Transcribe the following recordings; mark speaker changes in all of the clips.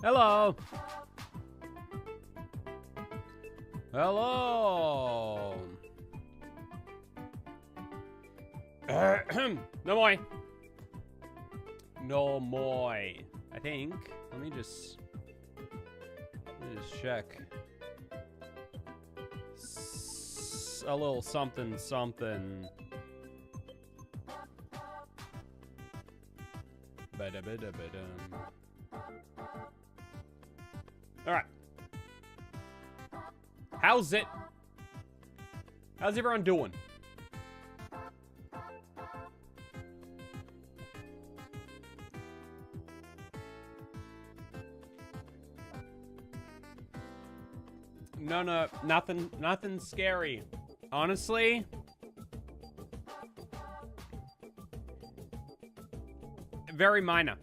Speaker 1: Hello. Hello. No more. No more. I think. Let me just check. A little something, something. All right. How's it? How's everyone doing? No, nothing scary. Honestly, very minor,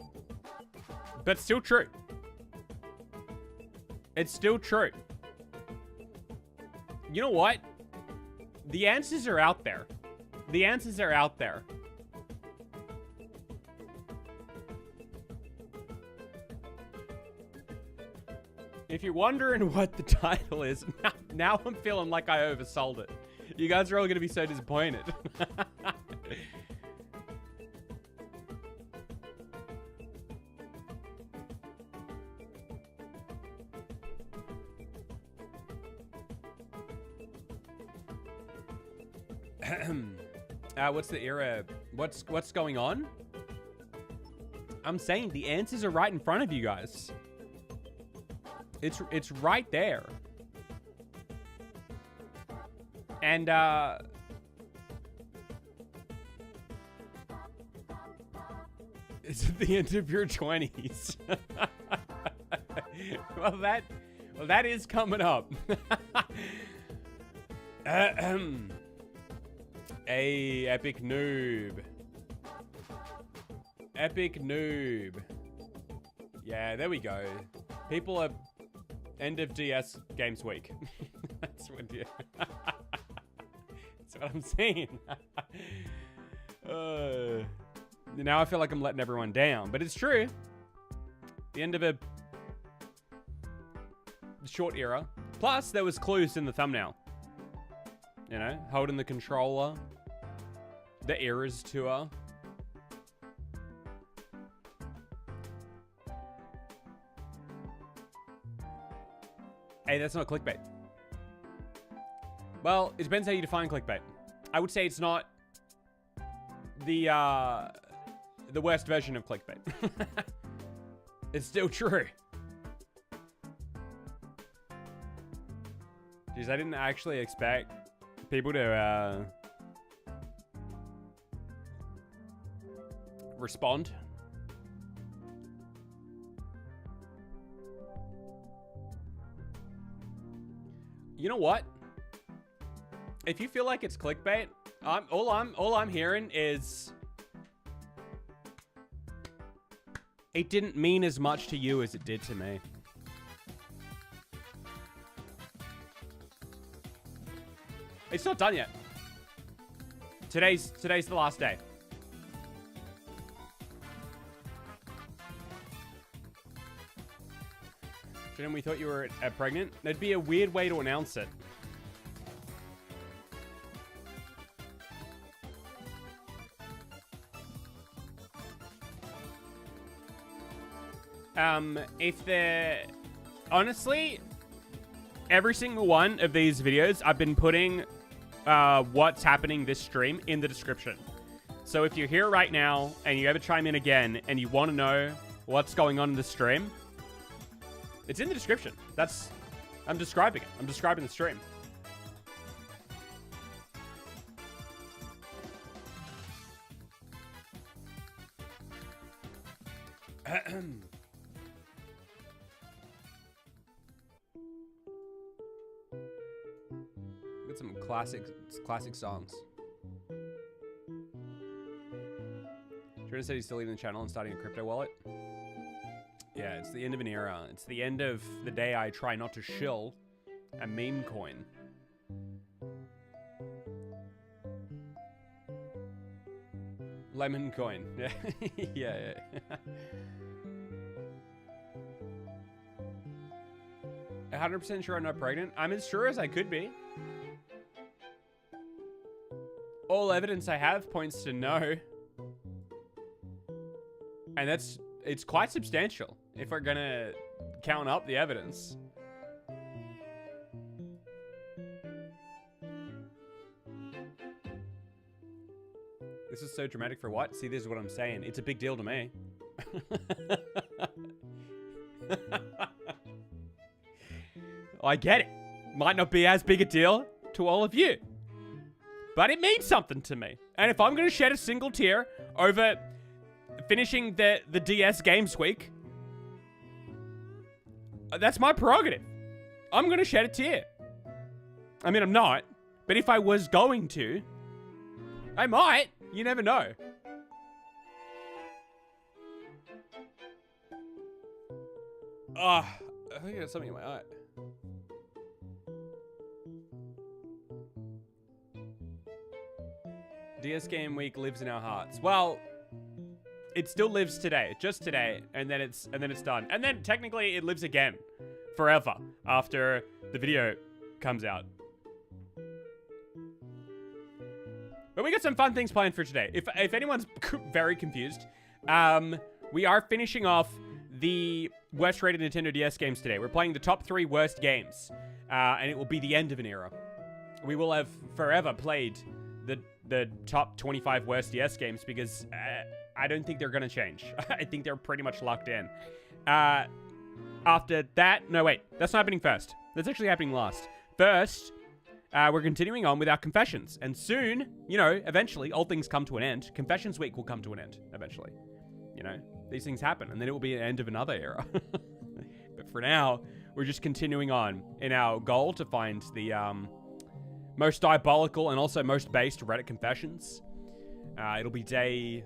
Speaker 1: but still true. It's still true. You know what? The answers are out there. The answers are out there. If you're wondering what the title is, now I'm feeling like I oversold it. You guys are all going to be so disappointed. What's the era? What's going on? I'm saying the answers are right in front of you guys. It's right there. And it's at the end of your 20s. well that is coming up. A epic noob. Epic noob. Yeah, there we go. People are end of DS Games Week. That's what that's what I'm saying. Now I feel like I'm letting everyone down, but it's true. The end of a short era. Plus, there was clues in the thumbnail. You know, holding the controller. The Eras tour. Hey, that's not clickbait. Well, it depends how you define clickbait. I would say it's not the worst version of clickbait. It's still true. Jeez, I didn't actually expect people to respond. You know what? If you feel like it's clickbait, all I'm hearing is it didn't mean as much to you as it did to me. It's not done yet. Today's the last day. Joinen, we thought you were pregnant. That'd be a weird way to announce it. If they're... Honestly, every single one of these videos, I've been putting what's happening this stream in the description. So if you're here right now and you ever chime in again and you want to know what's going on in the stream, it's in the description. I'm describing it. I'm describing the stream. Got some classic songs. Joinen said he's deleting the channel and starting a crypto wallet. Yeah, it's the end of an era. It's the end of the day I try not to shill a meme coin. Lemon coin. Yeah. yeah. 100% sure I'm not pregnant. I'm as sure as I could be. All evidence I have points to no. And it's quite substantial if we're gonna count up the evidence. This is so dramatic for what? See, this is what I'm saying. It's a big deal to me. I get it. Might not be as big a deal to all of you. But it means something to me. And if I'm going to shed a single tear over finishing the DS Games Week, that's my prerogative. I'm going to shed a tear. I mean, I'm not. But if I was going to, I might. You never know. I think I got something in my eye. DS Game Week lives in our hearts. Well, it still lives today, just today, and then it's done. And then technically it lives again forever after the video comes out. But we got some fun things planned for today. If anyone's very confused, we are finishing off the worst rated Nintendo DS games today. We're playing the top 3 worst games, and it will be the end of an era. We will have forever played the top 25 worst DS games because I don't think they're going to change. I think they're pretty much locked in. After that, no wait, that's not happening first. That's actually happening last. First, we're continuing on with our confessions. And soon, you know, eventually, all things come to an end. Confessions Week will come to an end, eventually. You know, these things happen, and then it will be an end of another era. But for now, we're just continuing on in our goal to find the most diabolical and also most based Reddit confessions. It'll be day...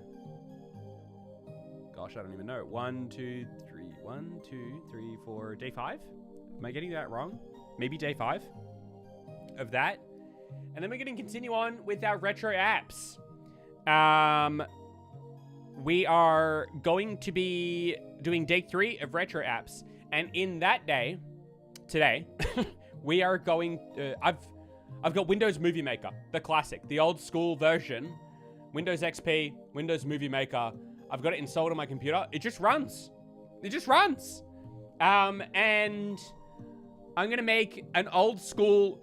Speaker 1: Gosh, I don't even know. 1, 2, 3... 1, 2, 3, 4... Day 5? Am I getting that wrong? Maybe day 5 of that. And then we're going to continue on with our retro apps. We are going to be doing day 3 of retro apps. And in that day, today, we are going... I've got Windows Movie Maker, the classic, the old school version. Windows XP, Windows Movie Maker. I've got it installed on my computer. It just runs. It just runs. And I'm going to make an old school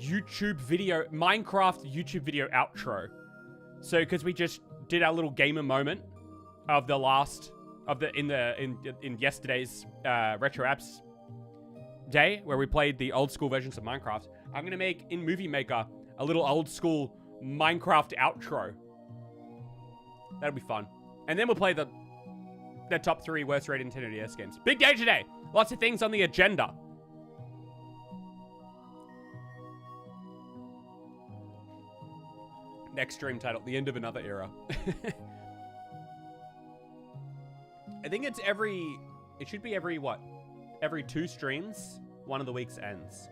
Speaker 1: YouTube video, Minecraft YouTube video outro. So, because we just did our little gamer moment of the last, in yesterday's Retro Apps day, where we played the old school versions of Minecraft. I'm going to make, in Movie Maker, a little old school Minecraft outro. That'll be fun. And then we'll play the top 3 worst rated Nintendo DS games. Big day today. Lots of things on the agenda. Next stream title, The End of Another Era. I think it should be every, what? Every 2 streams, one of the weeks ends.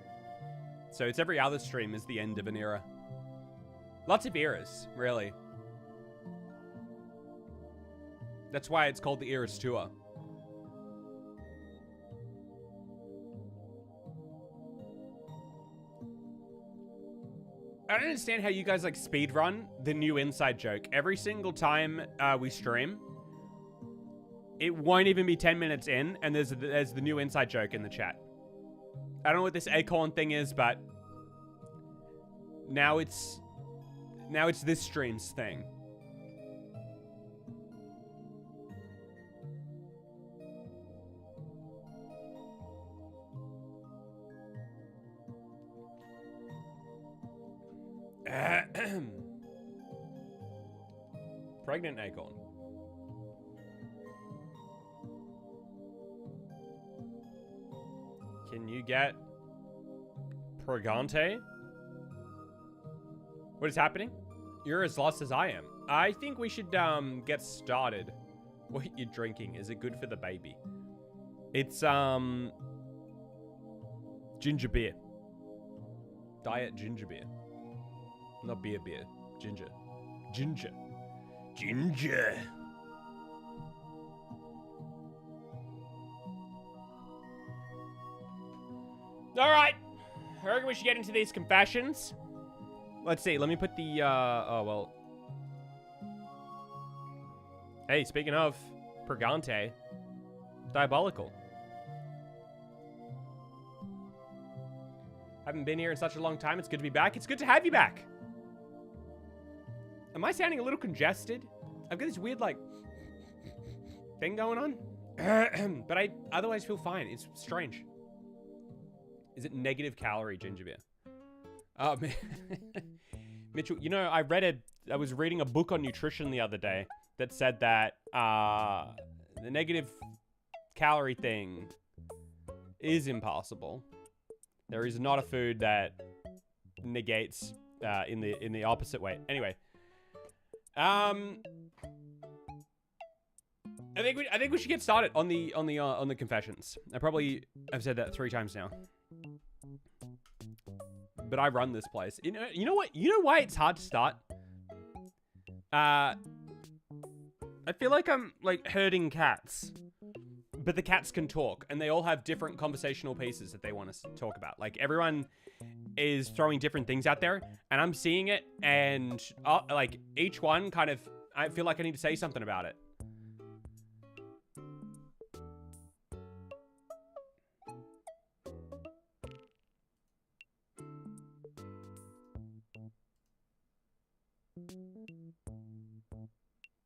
Speaker 1: So it's every other stream is the end of an era. Lots of eras, really. That's why it's called the Eras Tour. I don't understand how you guys like speedrun the new inside joke. Every single time we stream, it won't even be 10 minutes in, and there's the new inside joke in the chat. I don't know what this acorn thing is, but now it's this stream's thing. Pregnant acorn. Can you get Progante? What is happening? You're as lost as I am. I think we should get started. What you're drinking, is it good for the baby? It's ginger beer. Diet ginger beer. Not beer. Ginger. Ginger. All right. I reckon we should get into these confessions. Let's see. Let me put the, oh, well. Hey, speaking of Purgante, diabolical. Haven't been here in such a long time. It's good to be back. It's good to have you back. Am I sounding a little congested? I've got this weird, like, thing going on. But I otherwise feel fine. It's strange. Is it negative calorie ginger beer? Oh, man. Mitchell, you know, I was reading a book on nutrition the other day that said that the negative calorie thing is impossible. There is not a food that negates in the opposite way. Anyway, I think we should get started on the confessions. I've said that 3 times now. But I run this place. You know what? You know why it's hard to start? I feel like I'm like herding cats. But the cats can talk, and they all have different conversational pieces that they want to talk about. Like, everyone is throwing different things out there, and I'm seeing it, and like each one kind of, I feel like I need to say something about it.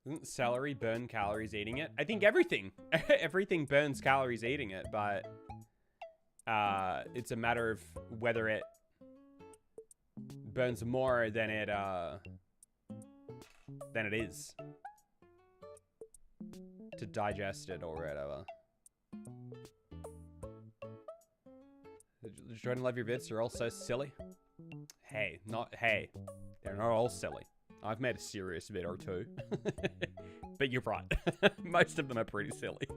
Speaker 1: Doesn't celery burn calories eating it? I think everything burns calories eating it, but it's a matter of whether it burns more than it is to digest it or whatever. Joinen, love your vids. They're all so silly. Hey, they're not all silly. I've made a serious vid or 2. But you're right. Most of them are pretty silly.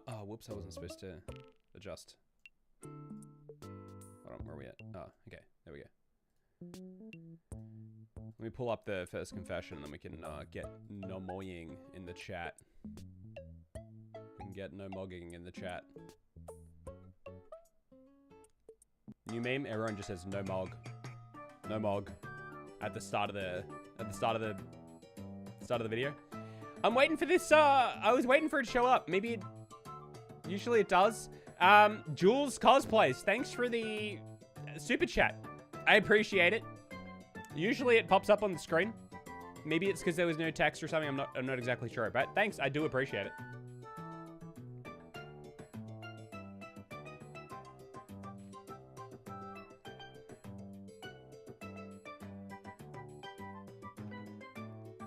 Speaker 1: Oh, whoops, I wasn't supposed to adjust. Hold on, where are we at? Oh, okay, there we go. Let me pull up the first confession, and then we can get no mogging in the chat. We can get no mogging in the chat. New meme, everyone just says no mog. No mog. At the start of the video. I'm waiting for this, I was waiting for it to show up. Maybe it, usually it does. Jules Cosplays, thanks for the super chat. I appreciate it. Usually it pops up on the screen. Maybe it's because there was no text or something. I'm not exactly sure, but thanks. I do appreciate it.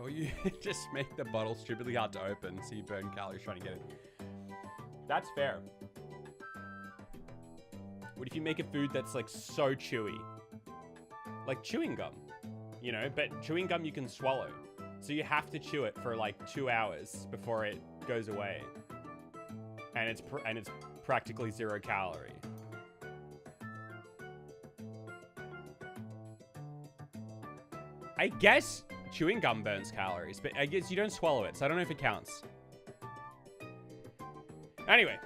Speaker 1: Or you just make the bottle stupidly hard to open so you burn calories trying to get it. That's fair. What if you make a food that's like so chewy? Like chewing gum, you know, but chewing gum you can swallow. So you have to chew it for like 2 hours before it goes away. And it's practically 0 calorie. I guess chewing gum burns calories, but I guess you don't swallow it, so I don't know if it counts. Anyway.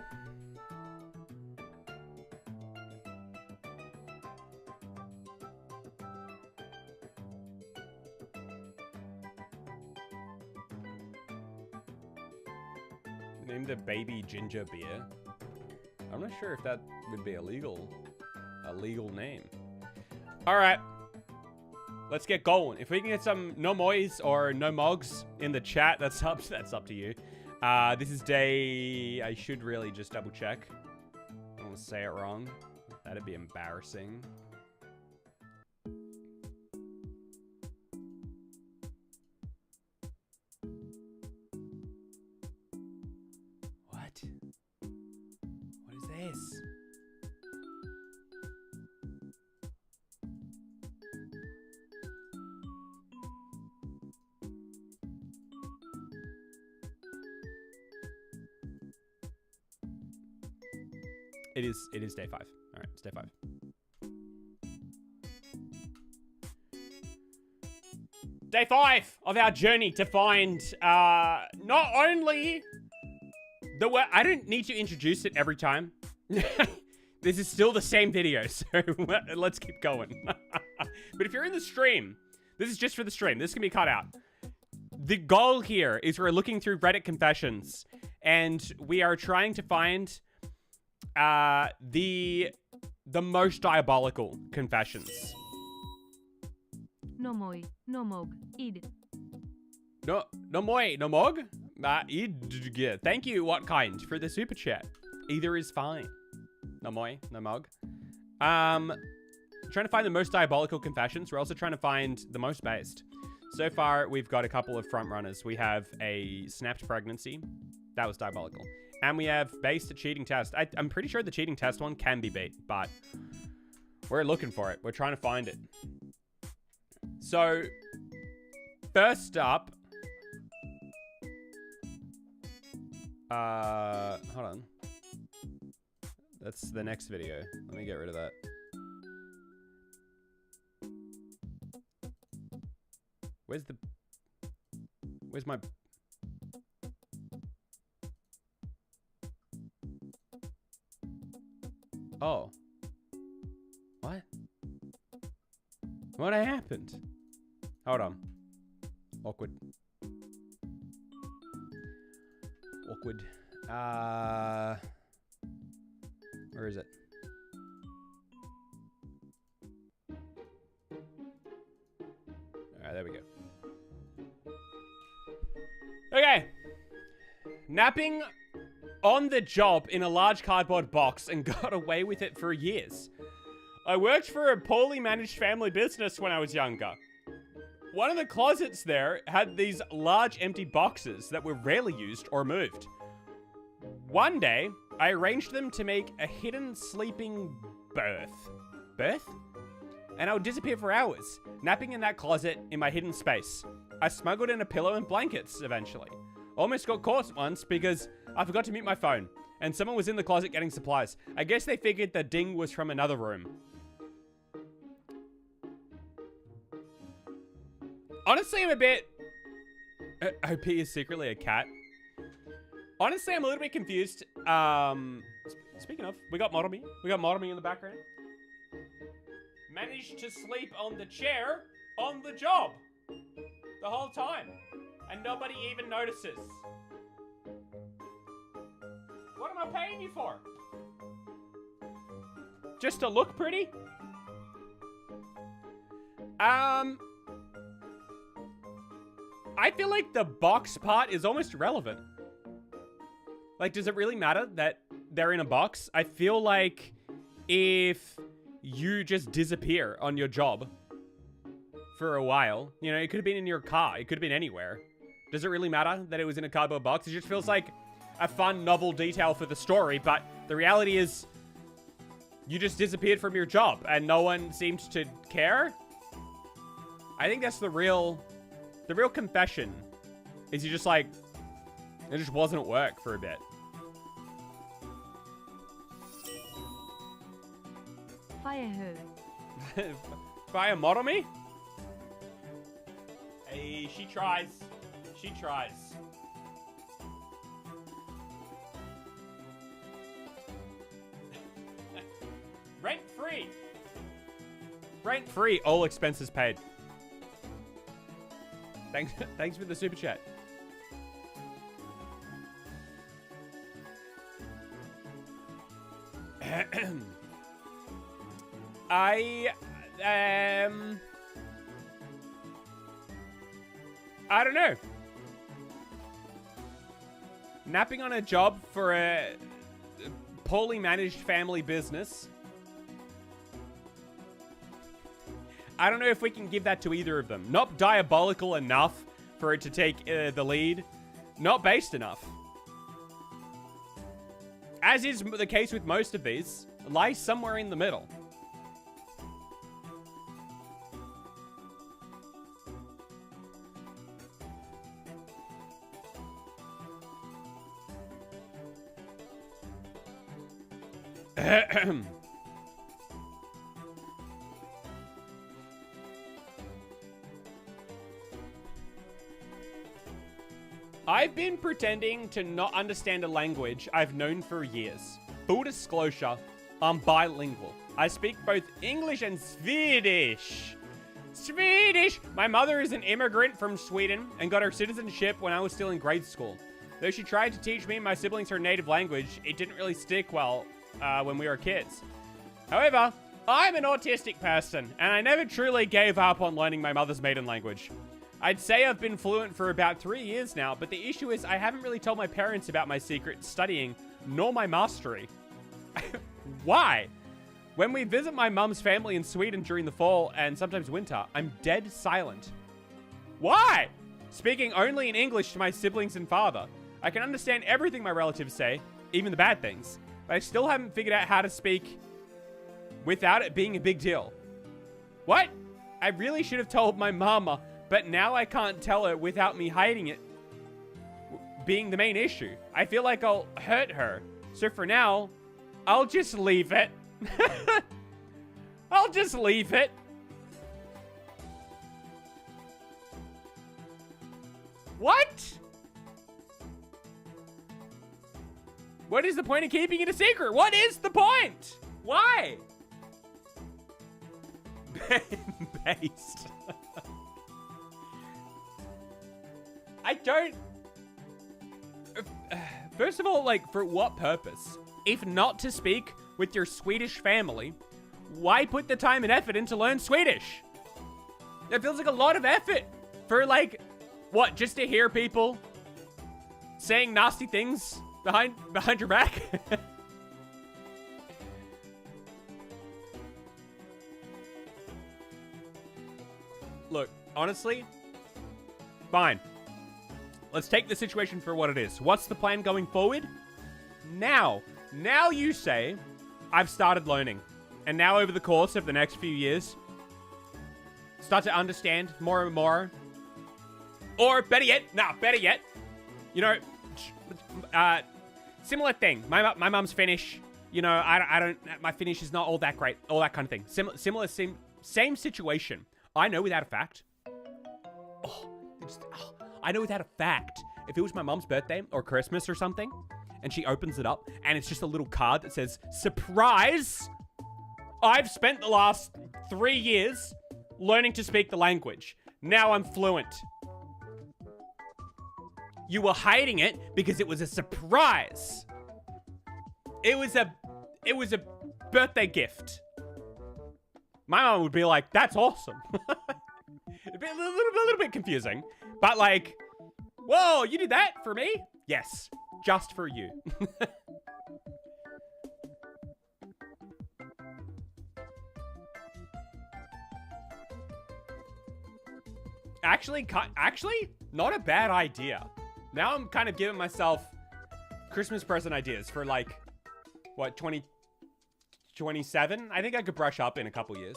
Speaker 1: Name the baby ginger beer. I'm not sure if that would be a legal name. All right. Let's get going. If we can get some no mois or no mogs in the chat, that's up to you. This is day, I should really just double check. I don't want to say it wrong. That'd be embarrassing. What? What is this? It is day 5. All right, it's day 5. Day 5 of our journey to find not only the way. I don't need to introduce it every time. This is still the same video, so let's keep going. But if you're in the stream, this is just for the stream. This can be cut out. The goal here is we're looking through Reddit confessions, and we are trying to find the most diabolical confessions.
Speaker 2: No moi, no mog, id.
Speaker 1: No moi, no mog? Id, yeah. Thank you, what kind, for the super chat. Either is fine. No moi, no mog. Trying to find the most diabolical confessions. We're also trying to find the most based. So far, we've got a couple of front runners. We have a snapped pregnancy. That was diabolical. And we have based a cheating test. I'm pretty sure the cheating test one can be beat, but we're looking for it. We're trying to find it. So, first up, hold on. That's the next video. Let me get rid of that. Where's my... Oh. What? What happened? Hold on. Awkward. Where is it? Alright, there we go. Okay. Napping on the job in a large cardboard box and got away with it for years. I worked for a poorly managed family business when I was younger. One of the closets there had these large empty boxes that were rarely used or moved. One day, I arranged them to make a hidden sleeping berth? And I would disappear for hours, napping in that closet in my hidden space. I smuggled in a pillow and blankets eventually. Almost got caught once because I forgot to mute my phone, and someone was in the closet getting supplies. I guess they figured the ding was from another room. Honestly, I'm a bit... OP is secretly a cat. Honestly, I'm a little bit confused. Speaking of, we got Model Me. We got Model Me in the background. Managed to sleep on the chair on the job the whole time. And nobody even notices. What am I paying you for? Just to look pretty? I feel like the box part is almost irrelevant. Like, does it really matter that they're in a box? I feel like if you just disappear on your job for a while, you know, it could have been in your car. It could have been anywhere. Does it really matter that it was in a cardboard box? It just feels like a fun, novel detail for the story, but the reality is you just disappeared from your job and no one seemed to care. I think that's the real confession, is you just like, it just wasn't at work for a bit.
Speaker 2: Fire her.
Speaker 1: Fire Model Me? Hey, she tries. She tries. Rent free. Rent free, all expenses paid. Thanks for the super chat. I don't know. Napping on a job for a poorly managed family business. I don't know if we can give that to either of them. Not diabolical enough for it to take the lead. Not based enough. As is the case with most of these, lies somewhere in the middle. I've been pretending to not understand a language I've known for years. Full disclosure, I'm bilingual. I speak both English and Swedish. Swedish! My mother is an immigrant from Sweden and got her citizenship when I was still in grade school. Though she tried to teach me and my siblings her native language, it didn't really stick well when we were kids. However, I'm an autistic person, and I never truly gave up on learning my mother's maiden language. I'd say I've been fluent for about 3 years now, but the issue is I haven't really told my parents about my secret studying, nor my mastery. Why? When we visit my mum's family in Sweden during the fall and sometimes winter, I'm dead silent. Why? Speaking only in English to my siblings and father. I can understand everything my relatives say, even the bad things, but I still haven't figured out how to speak without it being a big deal. What? I really should have told my mama, but now I can't tell her without me hiding it being the main issue. I feel like I'll hurt her. So for now, I'll just leave it. I'll just leave it. What? What is the point of keeping it a secret? What is the point? Why? Based. I don't... First of all, like, for what purpose? If not to speak with your Swedish family, why put the time and effort in to learn Swedish? That feels like a lot of effort for, like, what, just to hear people saying nasty things behind your back? Look, honestly, fine. Let's take the situation for what it is. What's the plan going forward? Now you say, I've started learning. And now over the course of the next few years, start to understand more and more. Or better yet, you know, similar thing. My mum's Finnish. You know, I don't, my Finnish is not all that great. All that kind of thing. Same situation. I know without a fact. I know without a fact, if it was my mom's birthday or Christmas or something, and she opens it up, and it's just a little card that says, surprise! I've spent the last 3 years learning to speak the language. Now I'm fluent. You were hiding it because it was a surprise. It was a birthday gift. My mom would be like, that's awesome. It'd be a little bit confusing. But like, whoa, you did that for me? Yes, just for you. Actually, not a bad idea. Now I'm kind of giving myself Christmas present ideas for like, what, 2027? I think I could brush up in a couple years.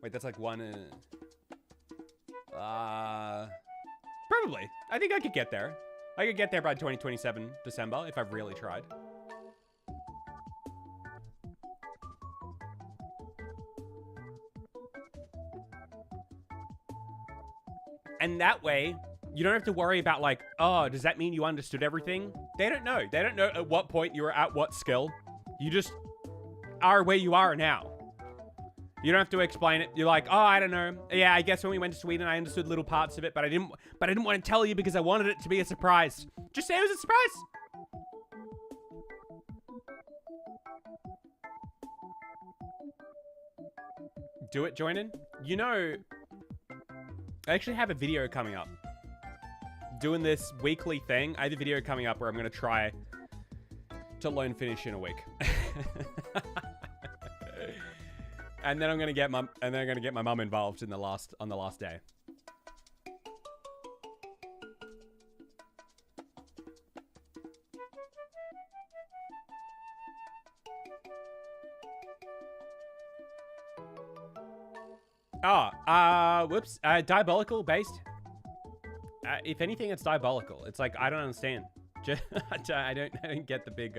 Speaker 1: Wait, that's like one... probably. I think I could get there. I could get there by 2027 December if I really tried. And that way, you don't have to worry about like, oh, does that mean you understood everything? They don't know. They don't know at what point you were at what skill. You just are where you are now. You don't have to explain it. You're like, oh, I don't know. Yeah, I guess when we went to Sweden, I understood little parts of it, but I didn't want to tell you because I wanted it to be a surprise. Just say it was a surprise. Do it, Joinen. You know, I actually have a video coming up. Doing this weekly thing. I have a video coming up where I'm going to try to learn Finnish in a week. And then I'm gonna get my mum involved on the last day. Whoops. Diabolical based. If anything, it's diabolical. It's like I don't understand. I don't get the big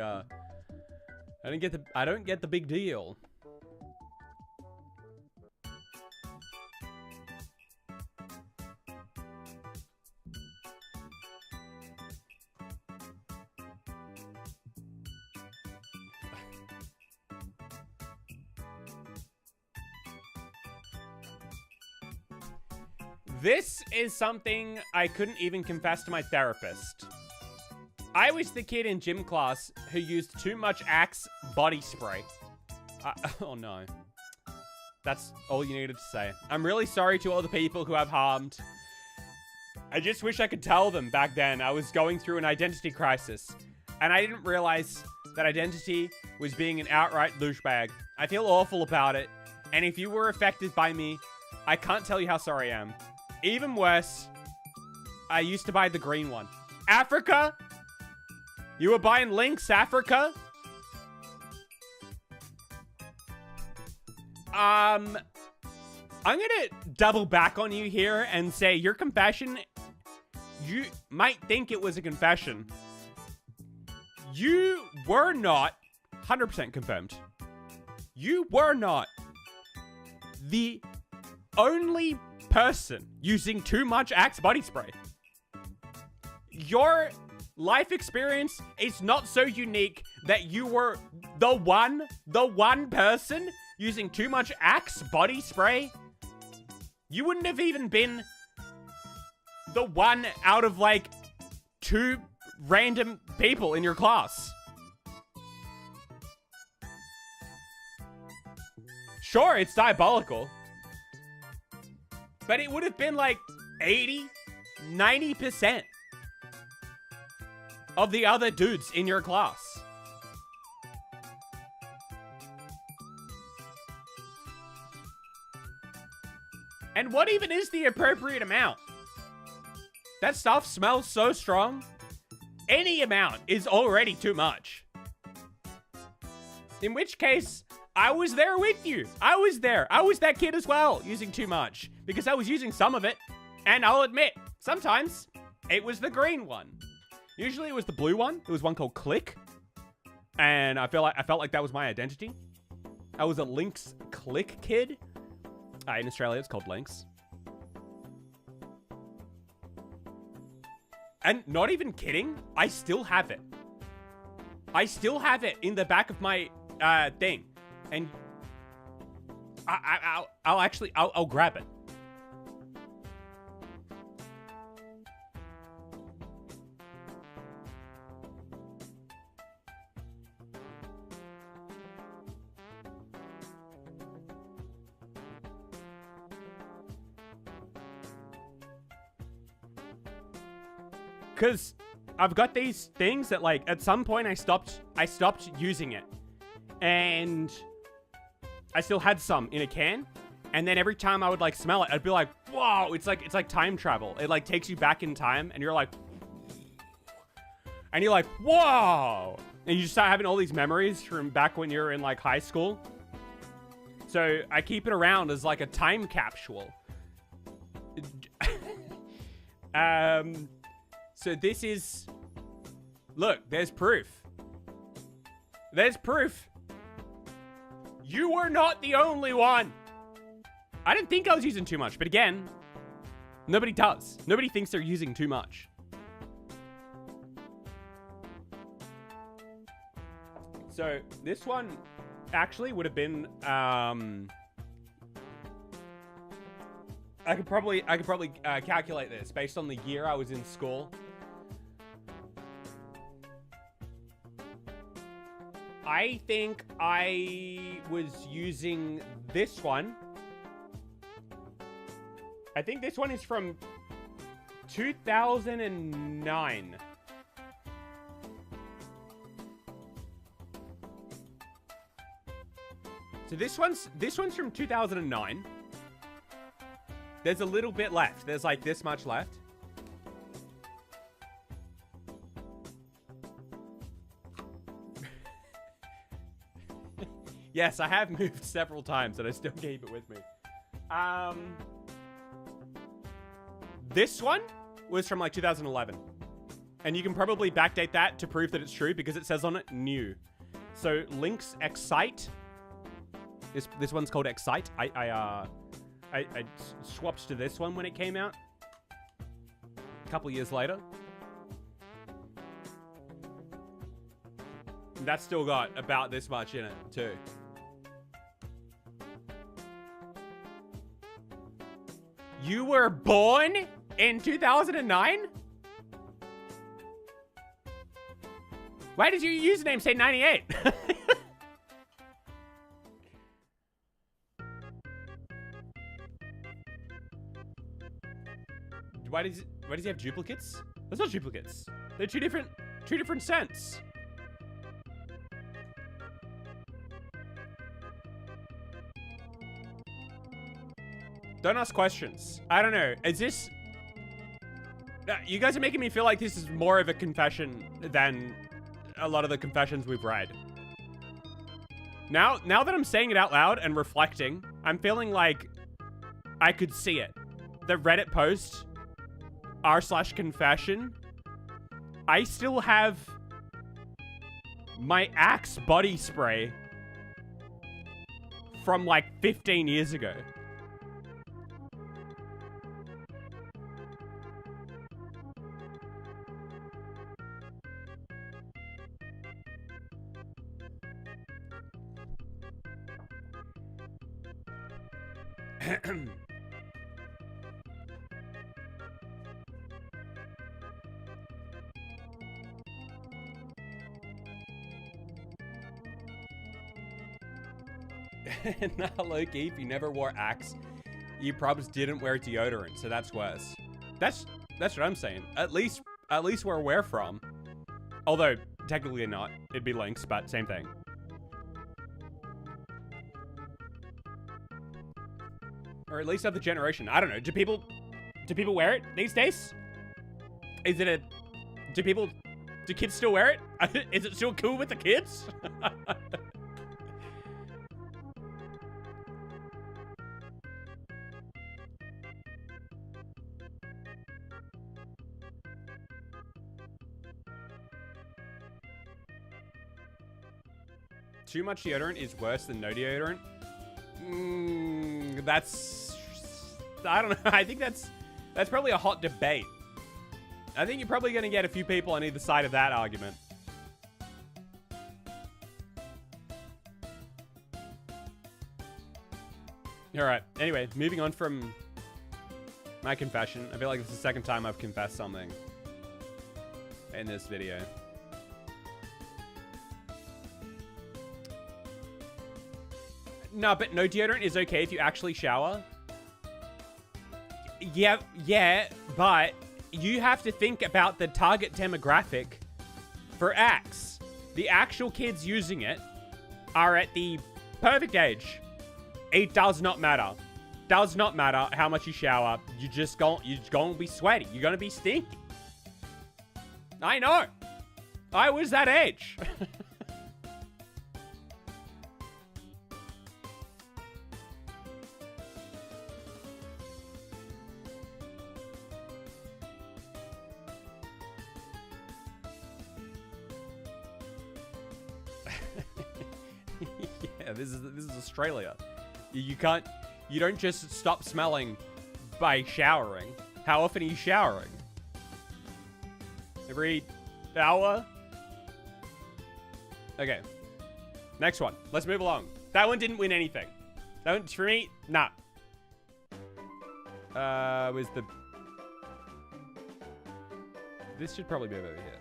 Speaker 1: I don't get the big deal. This is something I couldn't even confess to my therapist. I was the kid in gym class who used too much Axe body spray. Oh no. That's all you needed to say. I'm really sorry to all the people who I've harmed. I just wish I could tell them back then I was going through an identity crisis. And I didn't realize that identity was being an outright douchebag. I feel awful about it. And if you were affected by me, I can't tell you how sorry I am. Even worse, I used to buy the green one. Africa? You were buying Lynx Africa? I'm gonna double back on you here and say your confession, you might think it was a confession. You were not 100% confirmed. You were not the only person using too much Axe body spray. Your life experience is not so unique that you were the one person using too much Axe body spray. You wouldn't have even been the one out of like 2 random people in your class. Sure, it's diabolical. But it would have been like 80, 90% of the other dudes in your class. And what even is the appropriate amount? That stuff smells so strong. Any amount is already too much. In which case, I was there with you. I was there. I was that kid as well, using too much. Because I was using some of it. And I'll admit, sometimes it was the green one. Usually it was the blue one. There was one called Click. And I felt like that was my identity. I was a Lynx Click kid. In Australia, it's called Lynx. And not even kidding, I still have it. I still have it in the back of my thing. And I'll grab it. Because I've got these things that, like, at some point I stopped using it. And I still had some in a can. And then every time I would, like, smell it, I'd be like, whoa, it's like time travel. It, like, takes you back in time, and you're like, whoa. And you just start having all these memories from back when you're in, like, high school. So I keep it around as, like, a time capsule. So this is... Look, there's proof. There's proof. You were not the only one. I didn't think I was using too much, but again, nobody does. Nobody thinks they're using too much. So this one actually would have been... I could probably calculate this based on the year I was in school. I think I was using this one. I think this one is from 2009. So this one's from 2009. There's a little bit left. There's like this much left. Yes, I have moved several times and I still keep it with me. This one was from like 2011. And you can probably backdate that to prove that it's true because it says on it new. So Link's Excite. This one's called Excite. I swapped to this one when it came out. A couple years later. That's still got about this much in it, too. You were born in 2009? Why does your username say 98? Why does he have duplicates? That's not duplicates. They're two different scents. Don't ask questions. I don't know. Is this... You guys are making me feel like this is more of a confession than a lot of the confessions we've read. Now that I'm saying it out loud and reflecting, I'm feeling like I could see it. The Reddit post, r/confession. I still have my Axe body spray from like 15 years ago. Nah, low-key, if you never wore Axe, you probably didn't wear deodorant, so that's worse. That's what I'm saying. At least where we're from. Although, technically not. It'd be Lynx, but same thing. Or at least of the generation. I don't know. Do people wear it these days? Is it a... Do kids still wear it? Is it still cool with the kids? Too much deodorant is worse than no deodorant. That's... I don't know. I think that's probably a hot debate. I think you're probably going to get a few people on either side of that argument. Alright, anyway, moving on from my confession. I feel like this is the second time I've confessed something in this video. No, but no deodorant is okay if you actually shower. Yeah, but you have to think about the target demographic for Axe. The actual kids using it are at the perfect age. It does not matter. Does not matter how much you shower. You're gonna be sweaty. You're gonna be stinky. I know. I was that age. Yeah, this is Australia. You don't just stop smelling by showering. How often are you showering? Every hour? Okay. Next one. Let's move along. That one didn't win anything. That one, for me, nah. Was the... This should probably be over here.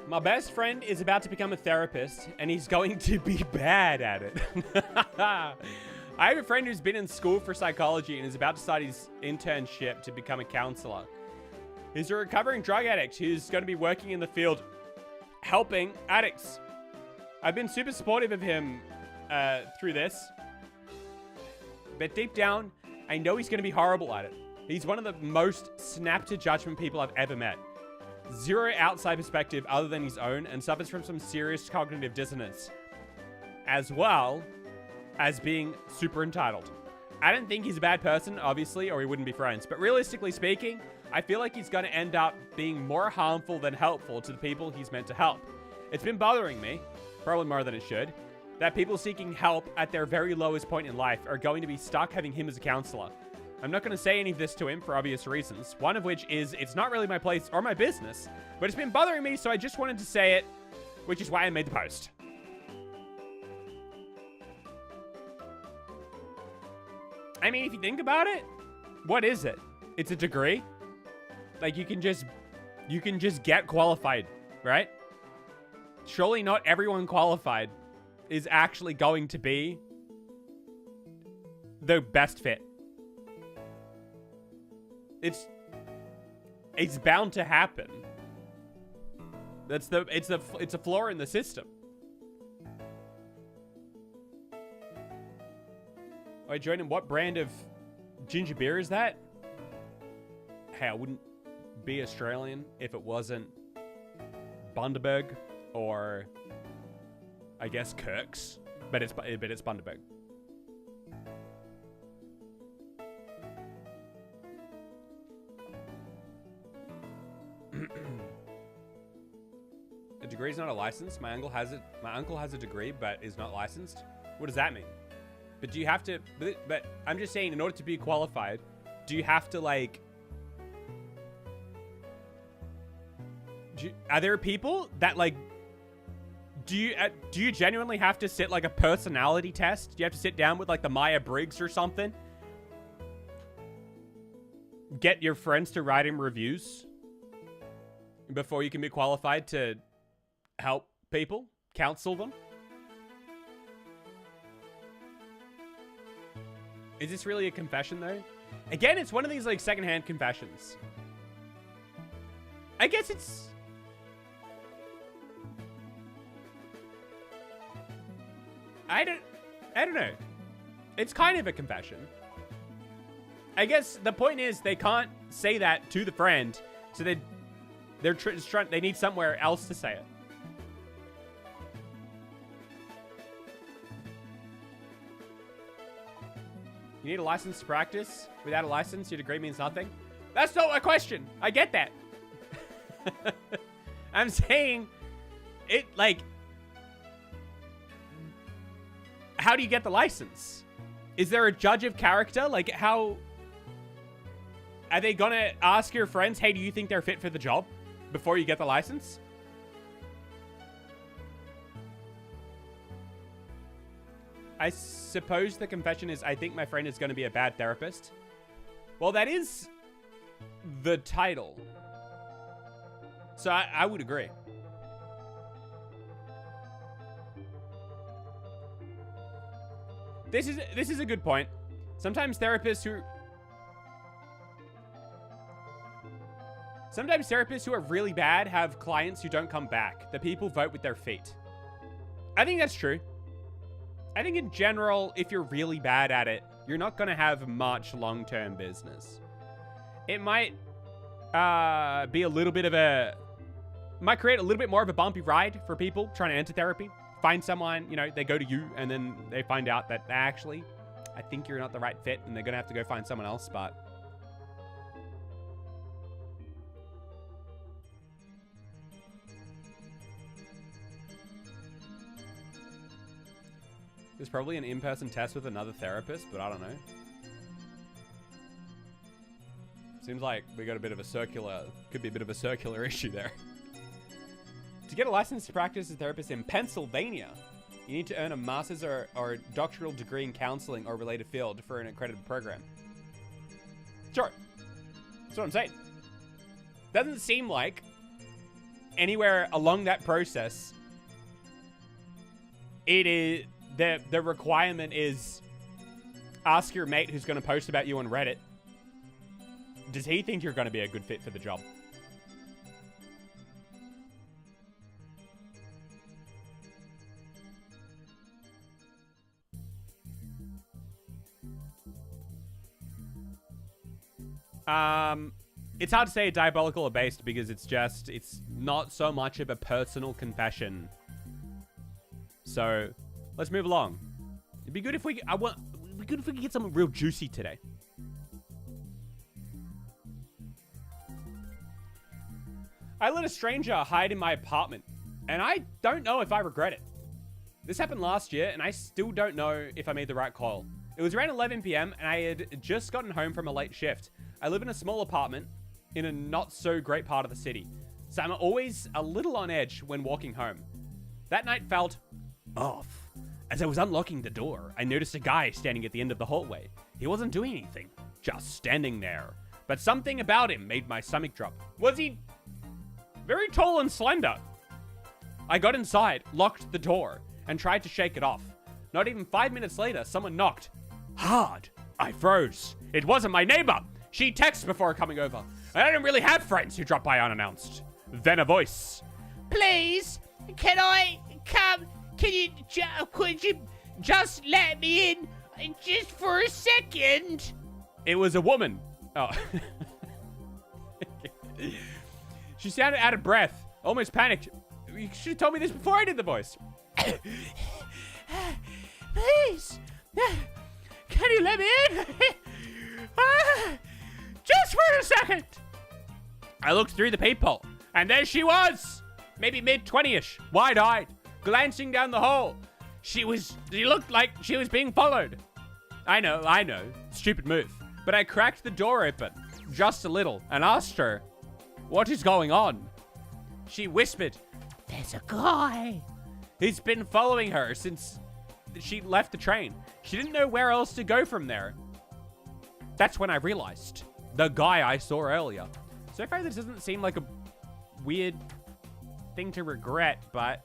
Speaker 1: My best friend is about to become a therapist, and he's going to be bad at it. I have a friend who's been in school for psychology and is about to start his internship to become a counselor. He's a recovering drug addict who's going to be working in the field helping addicts. I've been super supportive of him through this. But deep down, I know he's going to be horrible at it. He's one of the most snap-to-judgment people I've ever met. Zero outside perspective other than his own, and suffers from some serious cognitive dissonance, as well as being super entitled. I don't think he's a bad person, obviously, or he wouldn't be friends. But realistically speaking, I feel like he's going to end up being more harmful than helpful to the people he's meant to help. It's been bothering me, probably more than it should, that people seeking help at their very lowest point in life are going to be stuck having him as a counselor. I'm not going to say any of this to him for obvious reasons, one of which is it's not really my place or my business, but it's been bothering me, so I just wanted to say it, which is why I made the post. I mean, if you think about it, what is it? It's a degree. Like, you can just get qualified, right? Surely not everyone qualified is actually going to be the best fit. It's bound to happen. It's a flaw in the system. Alright, Joinen, what brand of ginger beer is that? Hey, I wouldn't be Australian if it wasn't Bundaberg or I guess Kirk's, but it's Bundaberg. A degree is not a license. My uncle has it. My uncle has a degree, but is not licensed. What does that mean? But do you have to? But I'm just saying, in order to be qualified, do you have to like? Are there people that like? Do you genuinely have to sit like a personality test? Do you have to sit down with like the Myers-Briggs or something? Get your friends to write him reviews before you can be qualified to help people, counsel them? Is this really a confession though? Again, it's one of these like secondhand confessions. I guess it's... I don't know. It's kind of a confession. I guess the point is they can't say that to the friend, so they need somewhere else to say it. You need a license to practice. Without a license, your degree means nothing. That's not my question. I get that. I'm saying it like, how do you get the license? Is there a judge of character? Like, how are they gonna ask your friends, hey, do you think they're fit for the job before you get the license? I suppose the confession is, I think my friend is going to be a bad therapist. Well, that is the title. So I would agree. This is a good point. Sometimes therapists who are really bad have clients who don't come back. The people vote with their feet. I think that's true. I think in general, if you're really bad at it, you're not going to have much long-term business. It might be a little bit of a... might create a little bit more of a bumpy ride for people trying to enter therapy. Find someone, you know, they go to you and then they find out that actually, I think you're not the right fit and they're going to have to go find someone else, but... There's probably an in-person test with another therapist, but I don't know. Seems like we got a bit of a circular, could be a bit of a circular issue there. To get a license to practice as a therapist in Pennsylvania, you need to earn a master's or doctoral degree in counseling or related field for an accredited program. Sure. That's what I'm saying. Doesn't seem like anywhere along that process it is... The requirement is ask your mate who's going to post about you on Reddit. Does he think you're going to be a good fit for the job? It's hard to say diabolical or based because it's not so much of a personal confession. So... let's move along. It'd be good if we could get something real juicy today. I let a stranger hide in my apartment, and I don't know if I regret it. This happened last year, and I still don't know if I made the right call. It was around 11 p.m., and I had just gotten home from a late shift. I live in a small apartment in a not-so-great part of the city, so I'm always a little on edge when walking home. That night felt off. As I was unlocking the door, I noticed a guy standing at the end of the hallway. He wasn't doing anything, just standing there. But something about him made my stomach drop. Was he very tall and slender? I got inside, locked the door, and tried to shake it off. Not even 5 minutes later, someone knocked. Hard. I froze. It wasn't my neighbor. She texted before coming over. I don't really have friends who drop by unannounced. Then a voice. Please, can I come? Could you just let me in just for a second? It was a woman. Oh. She sounded out of breath, almost panicked. You should have told me this before I did the voice. Please, can you let me in? Just for a second. I looked through the peephole, and there she was, maybe mid-20ish, wide-eyed, glancing down the hall. She looked like she was being followed. I know, stupid move. But I cracked the door open, just a little, and asked her, what is going on? She whispered, there's a guy. He's been following her since she left the train. She didn't know where else to go from there. That's when I realized, the guy I saw earlier. So far, this doesn't seem like a weird thing to regret, but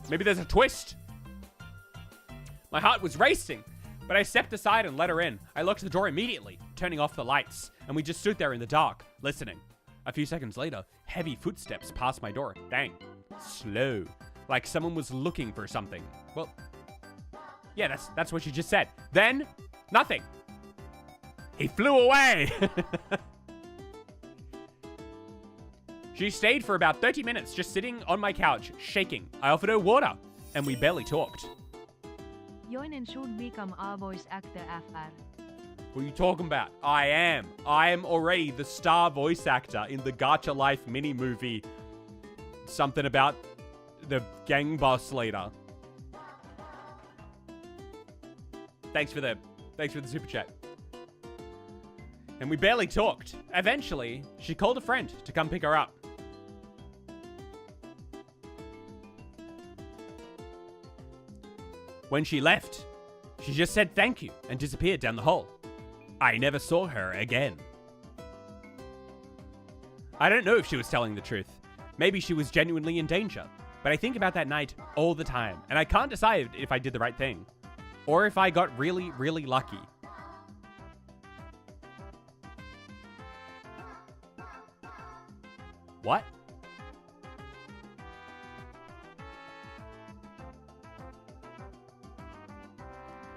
Speaker 1: maybe there's a twist. My heart was racing, but I stepped aside and let her in. I locked the door immediately, turning off the lights, and we just stood there in the dark, listening. A few seconds later, heavy footsteps passed my door. Bang. Slow. Like someone was looking for something. Well, yeah, that's what she just said. Then, nothing. He flew away. She stayed for about 30 minutes, just sitting on my couch, shaking. I offered her water, and we barely talked.
Speaker 2: Joinen should become a voice actor FR.
Speaker 1: What are you talking about? I am already the star voice actor in the Gacha Life mini movie. Something about the gang boss leader. Thanks for the super chat. And we barely talked. Eventually, she called a friend to come pick her up. When she left, she just said thank you and disappeared down the hall. I never saw her again. I don't know if she was telling the truth. Maybe she was genuinely in danger. But I think about that night all the time, and I can't decide if I did the right thing. Or if I got really, really lucky. What?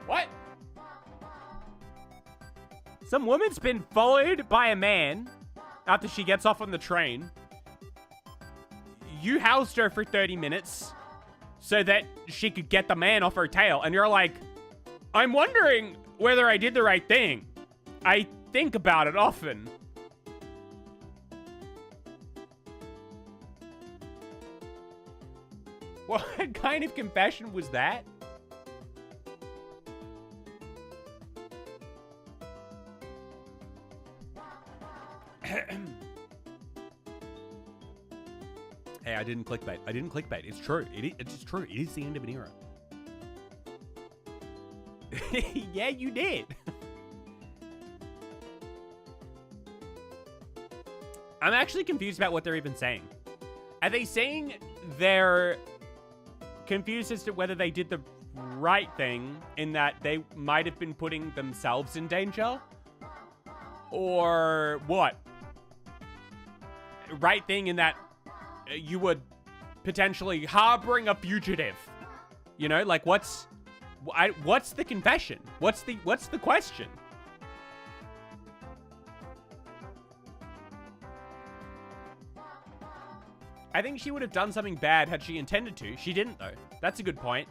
Speaker 1: What? Some woman's been followed by a man after she gets off on the train. You housed her for 30 minutes so that she could get the man off her tail. And you're like, I'm wondering whether I did the right thing. I think about it often. What kind of confession was that? Hey, I didn't clickbait. It's true. It's true. It is the end of an era. Yeah, you did. I'm actually confused about what they're even saying. Are they saying they're confused as to whether they did the right thing in that they might have been putting themselves in danger? Or what? Right thing in that you were potentially harboring a fugitive. You know, like what's the confession? What's the question? I think she would have done something bad had she intended to. She didn't, though. That's a good point.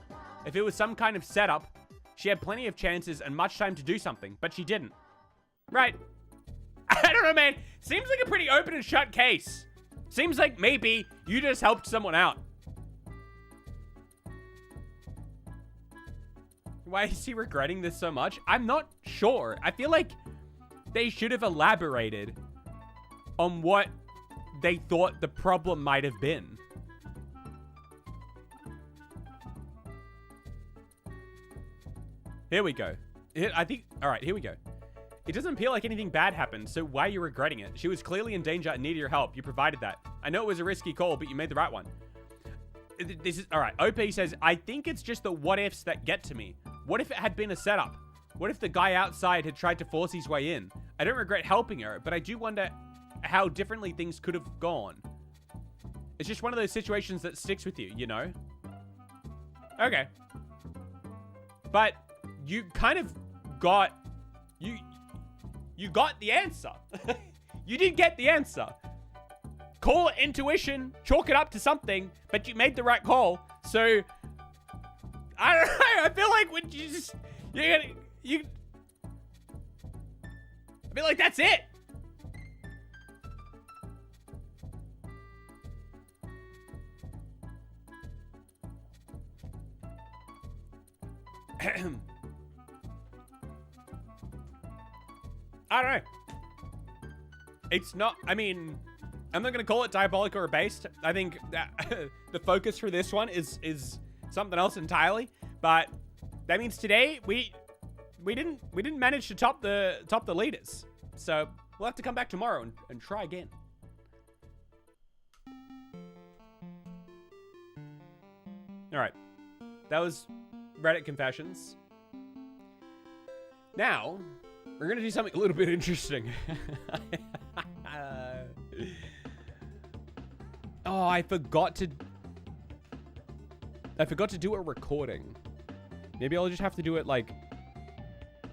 Speaker 1: If it was some kind of setup, she had plenty of chances and much time to do something, but she didn't. Right. I don't know, man. Seems like a pretty open and shut case. Seems like maybe you just helped someone out. Why is he regretting this so much? I'm not sure. I feel like they should have elaborated on what they thought the problem might have been. Here we go. I think, all right, here we go. It doesn't feel like anything bad happened, so why are you regretting it? She was clearly in danger and needed your help. You provided that. I know it was a risky call, but you made the right one. This is, all right, OP says, I think it's just the what ifs that get to me. What if it had been a setup? What if the guy outside had tried to force his way in? I don't regret helping her, but I do wonder how differently things could have gone. It's just one of those situations that sticks with you, you know? Okay. But you kind of got... You got the answer. You did get the answer. Call it intuition, chalk it up to something, but you made the right call. So, I don't know. I feel like when you just... I feel like that's it. I don't know. It's not, I mean, I'm not going to call it diabolical or based. I think that the focus for this one is something else entirely. But that means today we didn't manage to top the leaders. So we'll have to come back tomorrow and try again. All right. That was Reddit confessions. Now, we're going to do something a little bit interesting. Oh, I forgot to do a recording. Maybe I'll just have to do it like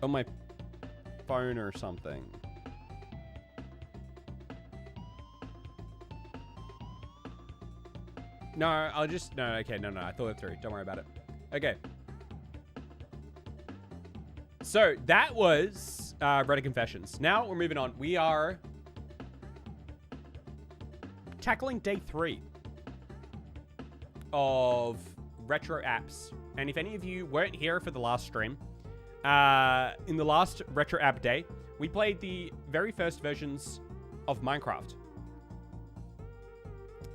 Speaker 1: on my phone or something. No, I'll just, no, okay, no, I thought it through. Don't worry about it. Okay. So that was Reddit confessions. Now we're moving on. We are tackling day 3 of retro apps. And if any of you weren't here for the last stream, in the last retro app day, we played the very first versions of Minecraft.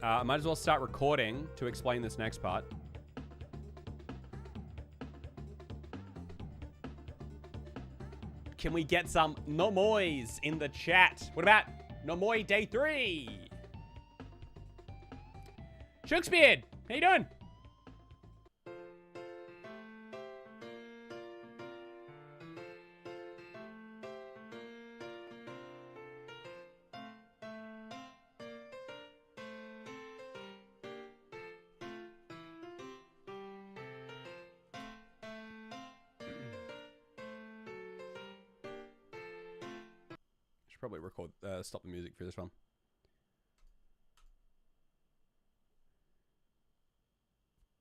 Speaker 1: I might as well start recording to explain this next part. Can we get some nomoys in the chat? What about nomoy day 3? Shooksbeard, how you doing? Probably record, stop the music for this one.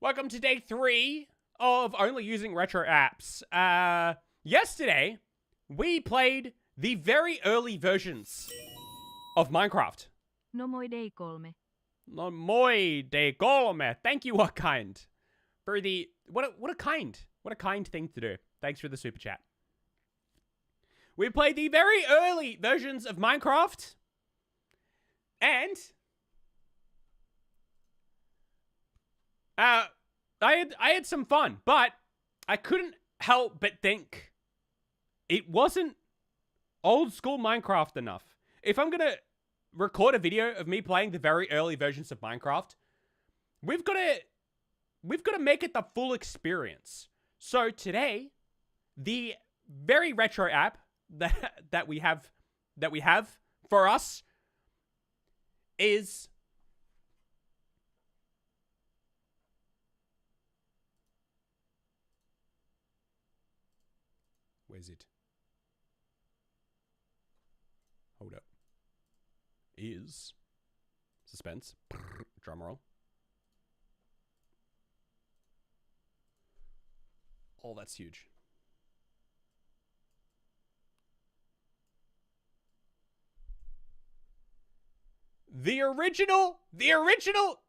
Speaker 1: Welcome to day 3 of only using retro apps. Yesterday, we played the very early versions of Minecraft.
Speaker 2: No moi day 3.
Speaker 1: No moi day 3. Thank you, what kind, for the what a kind thing to do. Thanks for the super chat. We played the very early versions of Minecraft, and I had some fun, but I couldn't help but think it wasn't old school Minecraft enough. If I'm gonna record a video of me playing the very early versions of Minecraft, we've got to make it the full experience. So today, the very retro app that we have for us is where's it? Hold up. Is suspense. Drum roll. Oh, that's huge. The original.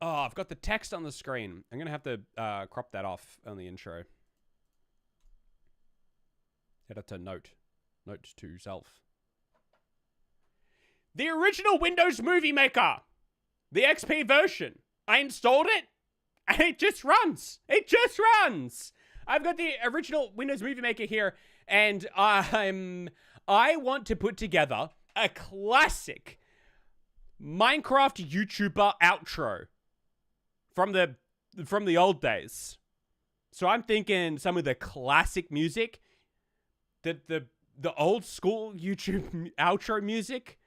Speaker 1: Oh, I've got the text on the screen. I'm gonna have to crop that off on the intro. Head up to note to self. The original Windows Movie Maker, the XP version. I installed it, and it just runs. I've got the original Windows Movie Maker here, and I want to put together a classic Minecraft YouTuber outro from the old days. So I'm thinking some of the classic music, the old school YouTube outro music.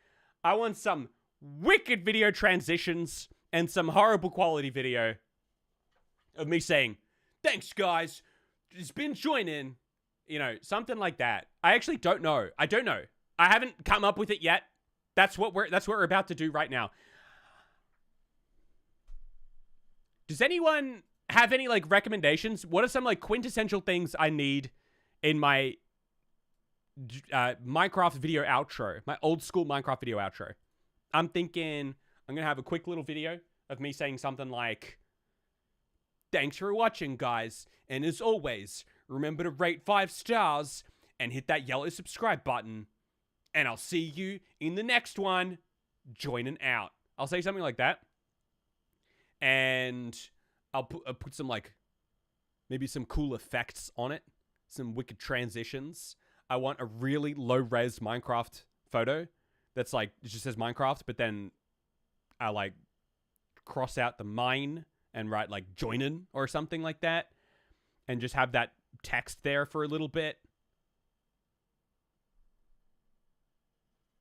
Speaker 1: I want some wicked video transitions and some horrible quality video of me saying, "Thanks guys, it's been Joinen." You know, something like that. I actually don't know. I haven't come up with it yet. That's what we're about to do right now. Does anyone have any like recommendations? What are some like quintessential things I need in my Minecraft video outro, my old school Minecraft video outro? I'm thinking I'm gonna have a quick little video of me saying something like, "Thanks for watching, guys, and as always, remember to rate 5 stars and hit that yellow subscribe button. And I'll see you in the next one. Joining out." I'll say something like that. And I'll put some like, maybe some cool effects on it. Some wicked transitions. I want a really low-res Minecraft photo that's like, it just says Minecraft, but then I like cross out the mine and write like Joinen or something like that. And just have that text there for a little bit.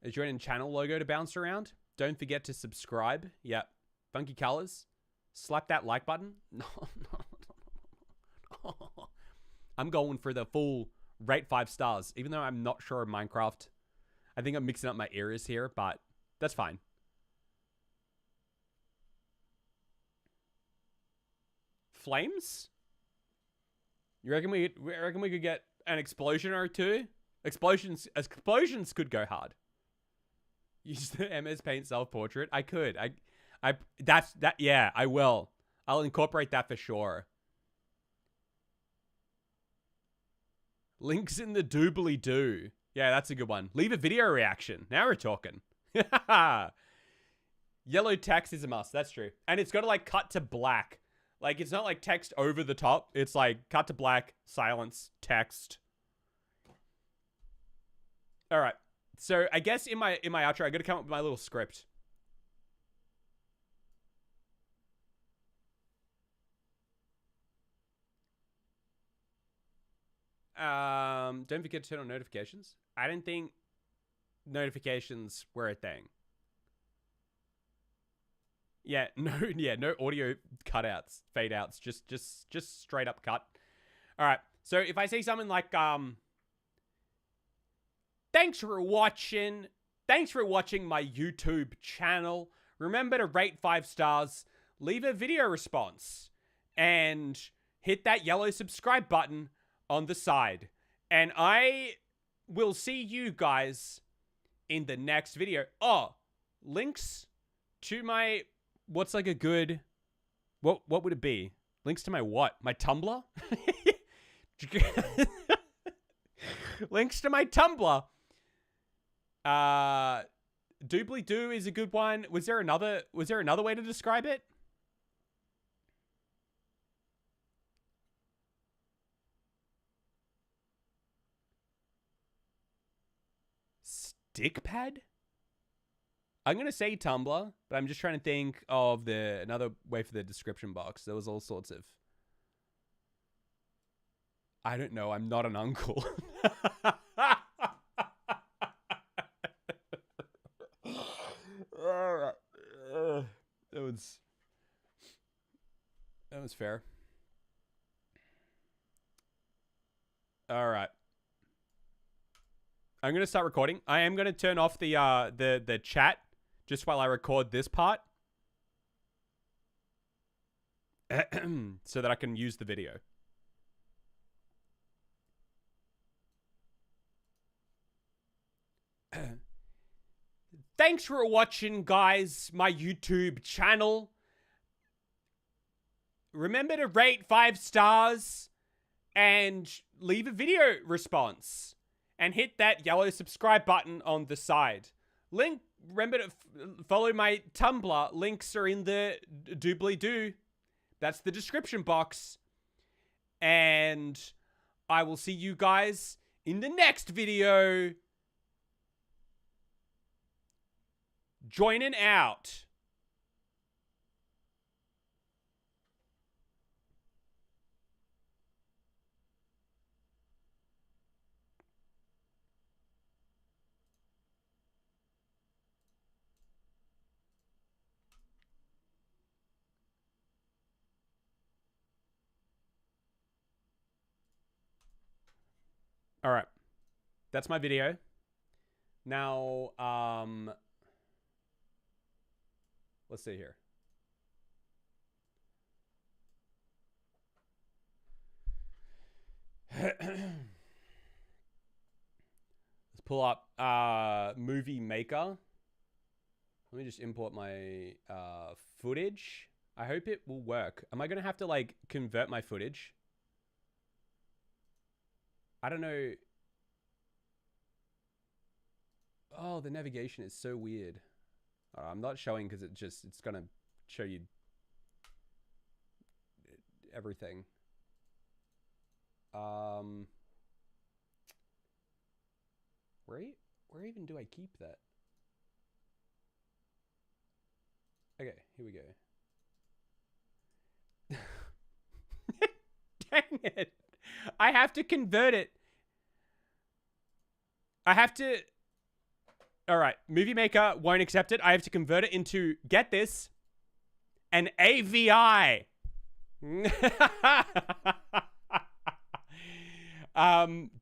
Speaker 1: A Joinen channel logo to bounce around. Don't forget to subscribe. Yep. Funky colors. Slap that like button. No. I'm going for the full rate 5 stars, even though I'm not sure of Minecraft. I think I'm mixing up my eras here, but that's fine. Flames? You reckon we could get an explosion or two? Explosions could go hard. Use the MS Paint self-portrait. I could. Yeah, I will. I'll incorporate that for sure. Links in the doobly-doo. Yeah, that's a good one. Leave a video reaction. Now we're talking. Yellow text is a must. That's true. And it's got to like cut to black. Like it's not like text over the top. It's like cut to black, silence, text. All right. So I guess in my outro, I got to come up with my little script. Don't forget to turn on notifications. I didn't think notifications were a thing. Yeah, no audio cutouts, fade outs, just straight up cut. All right. So if I say something like thanks for watching my YouTube channel. Remember to rate 5 stars, leave a video response, and hit that yellow subscribe button on the side. And I will see you guys in the next video. Oh, links to my, what's like a good, what would it be? Links to my what? My Tumblr? Links to my Tumblr. Doobly doo is a good one. Was there another way to describe it? Stick pad? I'm gonna say Tumblr, but I'm just trying to think of another way for the description box. There was all sorts of, I don't know, I'm not an uncle. That was fair. All right. I'm going to start recording. I am going to turn off the chat just while I record this part. So that I can use the video. thanks for watching, guys, my YouTube channel. Remember to rate 5 stars and leave a video response. And hit that yellow subscribe button on the side. Remember to follow my Tumblr. Links are in the doobly-doo. That's the description box. And I will see you guys in the next video. Joinen out. All right. That's my video. Now, let's see here. Let's pull up Movie Maker. Let me just import my footage. I hope it will work. Am I going to have to like convert my footage? I don't know. Oh, the navigation is so weird. I'm not showing because it's going to show you everything. Where even do I keep that? Okay, here we go. Dang it. I have to convert it. I have to... All right, Movie Maker won't accept it. I have to convert it into, get this, an AVI.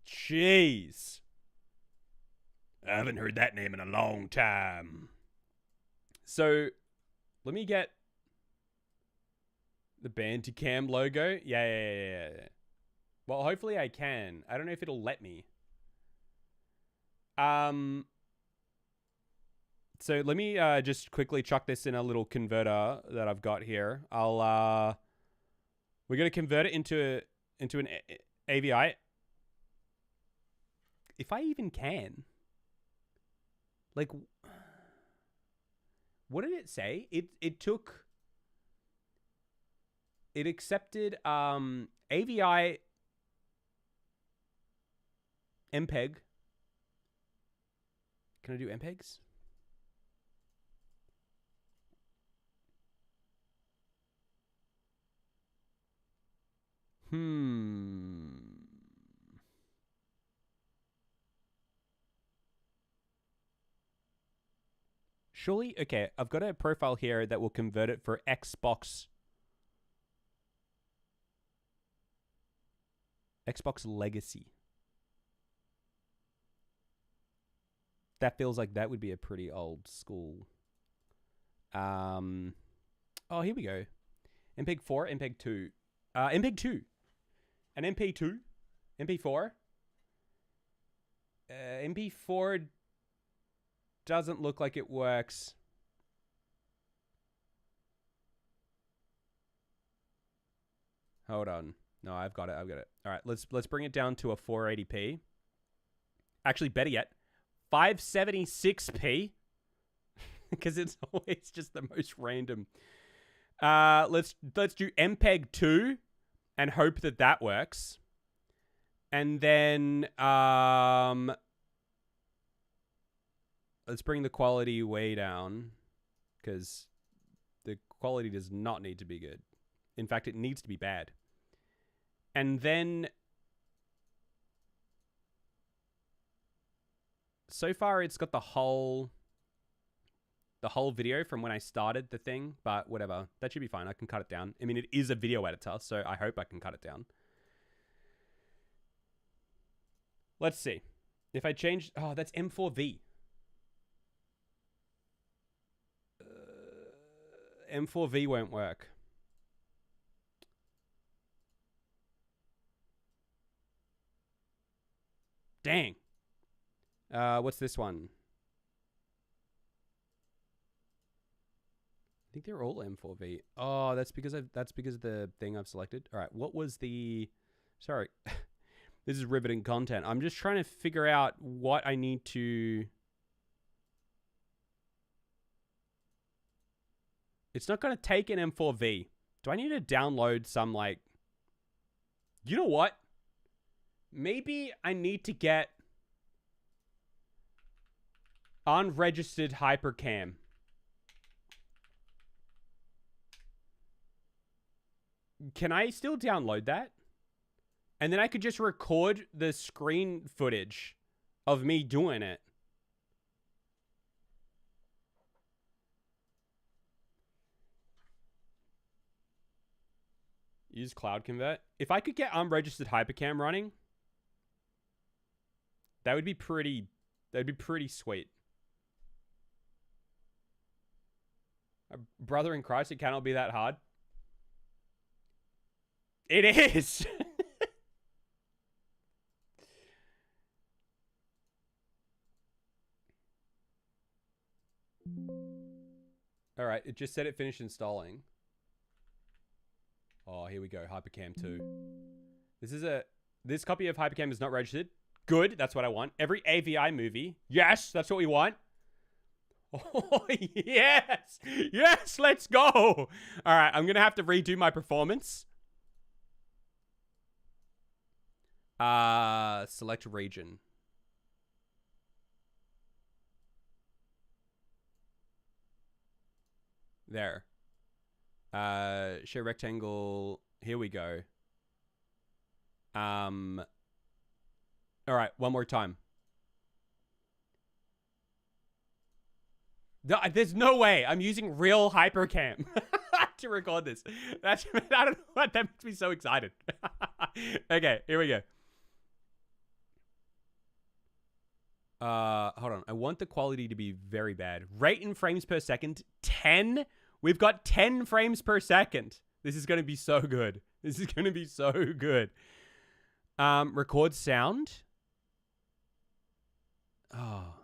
Speaker 1: Jeez. I haven't heard that name in a long time. So, let me get the Bandicam logo. Yeah. Well, hopefully I can. I don't know if it'll let me. So let me just quickly chuck this in a little converter that I've got here. We're gonna convert it into an AVI. If I even can. Like, what did it say? It accepted AVI MPEG. Can I do MPEGs? Surely, okay, I've got a profile here that will convert it for Xbox Legacy. That feels like that would be a pretty old school. Oh, here we go. MPEG 4, MPEG 2. MPEG 2. An MP2. MP4. MP4 doesn't look like it works. Hold on. No, I've got it. All right, let's bring it down to a 480p. Actually, better yet, 576p. Because it's always just the most random. Let's do MPEG 2 and hope that works. And then let's bring the quality way down, because the quality does not need to be good. In fact, it needs to be bad. And then so far it's got the whole video from when I started the thing, but whatever. That should be fine. I can cut it down. I mean, it is a video editor, so I hope I can cut it down. Let's see. If I change... Oh, that's M4V. M4V won't work. Dang. What's this one? think they're all M4V. Oh, that's because of the thing I've selected. All right, what was the... Sorry. This is riveting content. I'm just trying to figure out what I need to... It's not going to take an M4V. Do I need to download some, like... You know what? Maybe I need to get unregistered hypercam. Can I still download that? And then I could just record the screen footage of me doing it. Use Cloud Convert. If I could get unregistered hypercam running, that would be pretty sweet. Brother in Christ, it cannot be that hard. It is. All right, it just said it finished installing. Oh, here we go. Hypercam 2. This copy of Hypercam is not registered. Good, that's what I want. Every AVI movie. Yes, that's what we want. Oh, yes. Yes, let's go. All right, I'm going to have to redo my performance. Select region. There. Show rectangle. Here we go. All right, one more time. No, there's no way I'm using real hypercam to record this. I don't know what, that makes me so excited. Okay, here we go. Hold on. I want the quality to be very bad. Rate in frames per second, 10. We've got 10 frames per second. This is going to be so good. This is going to be so good. Record sound. Oh.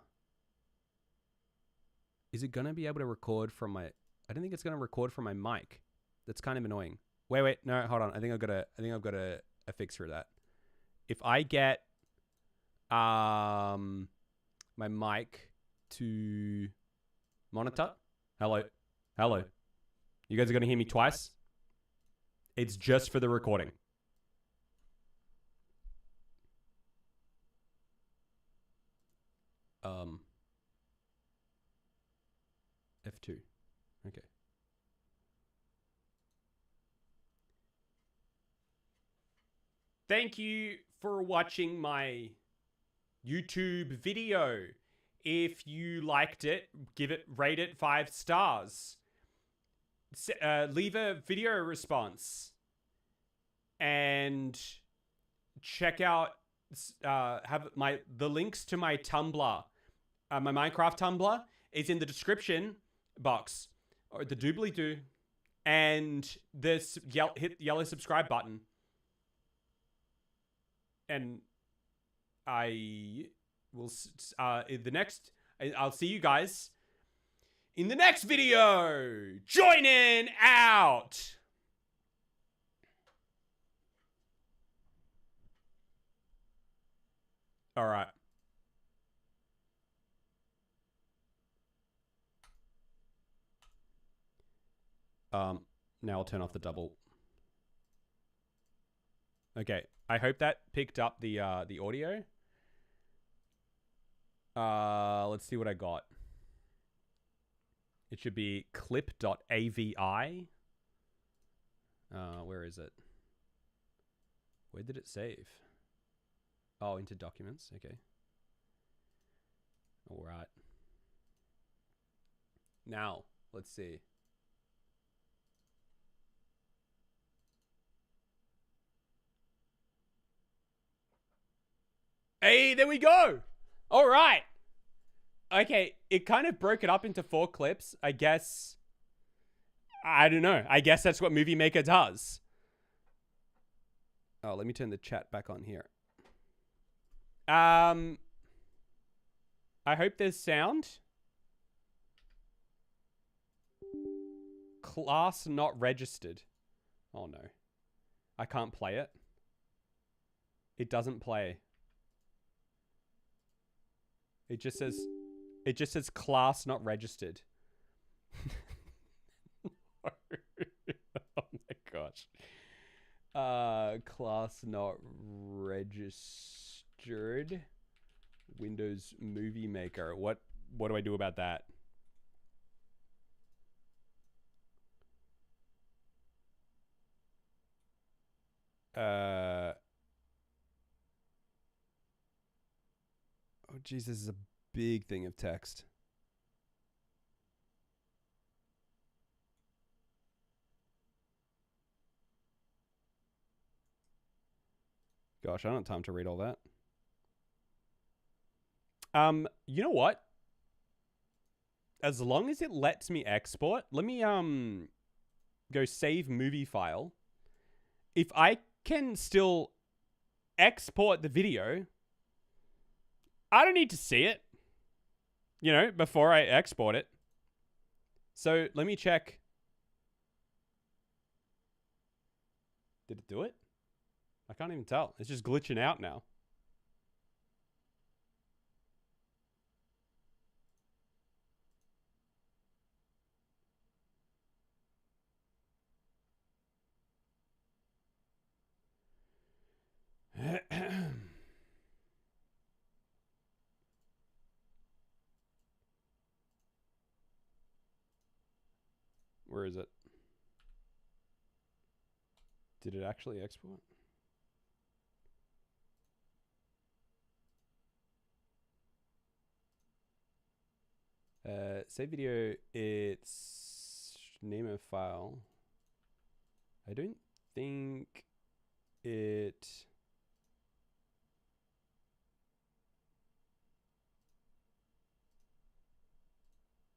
Speaker 1: Is it going to be able to record from my... I don't think it's going to record from my mic. That's kind of annoying. Wait. No, hold on. I think I've got a fix for that. If I get my mic to monitor. Hello. You guys are going to hear me twice? It's just for the recording. F2. Okay. Thank you for watching my YouTube video. If you liked it, rate it 5 stars. Leave a video response. And check out the links to my Tumblr. My Minecraft Tumblr is in the description box, or the doobly-doo, and hit the yellow subscribe button. And I will I'll see you guys in the next video. Joinen out. All right. Now I'll turn off the double. Okay, I hope that picked up the audio. Let's see what I got. It should be clip.avi. Where is it? Where did it save? Oh, into documents. Okay. All right. Now, let's see. Hey, there we go. All right. Okay, it kind of broke it up into 4 clips. I guess, I don't know. I guess that's what Movie Maker does. Oh, let me turn the chat back on here. I hope there's sound. class not registered. Oh no. I can't play it. It doesn't play. It just says class not registered. Oh my gosh. Class not registered. Windows Movie Maker. What do I do about that? Oh jeez, this is a big thing of text. Gosh, I don't have time to read all that. You know what? As long as it lets me export, let me go save movie file. If I can still export the video, I don't need to see it, you know, before I export it. So let me check. Did it do it? I can't even tell. It's just glitching out now. Where is it? Did it actually export? Save video, it's name of file. I don't think it...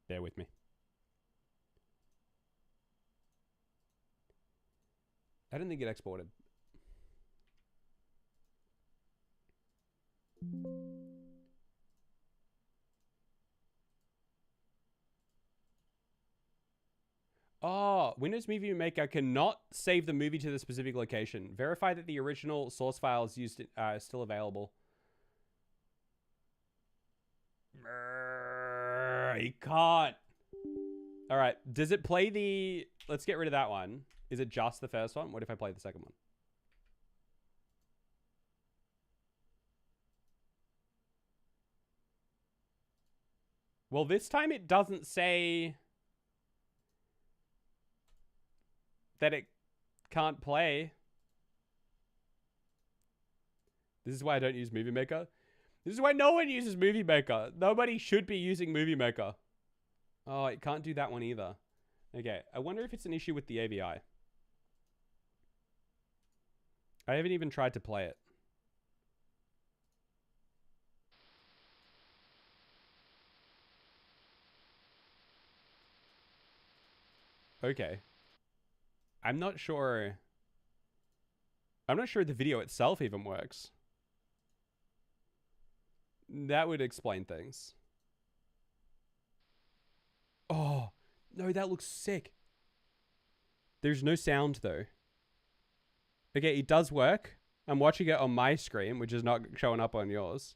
Speaker 1: Bear with me. I don't think it exported. Oh, Windows Movie Maker cannot save the movie to the specific location. Verify that the original source file is still available. He can't. All right. Does it play the... Let's get rid of that one. Is it just the first one? What if I play the second one? Well, this time it doesn't say that it can't play. This is why I don't use Movie Maker. This is why no one uses Movie Maker. Nobody should be using Movie Maker. Oh, it can't do that one either. Okay, I wonder if it's an issue with the AVI. I haven't even tried to play it. Okay. I'm not sure the video itself even works. That would explain things. Oh, no, that looks sick. There's no sound though. Okay, it does work. I'm watching it on my screen, which is not showing up on yours.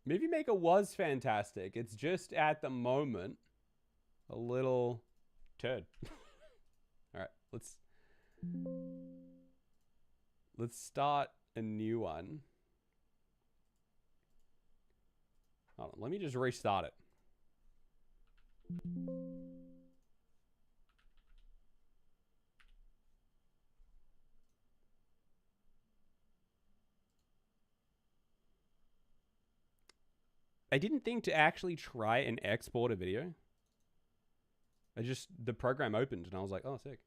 Speaker 1: Movie Maker was fantastic. It's just at the moment a little turd. All right, let's start a new one. Hold on, let me just restart it. I didn't think to actually try and export a video. The program opened and I was like, oh, sick.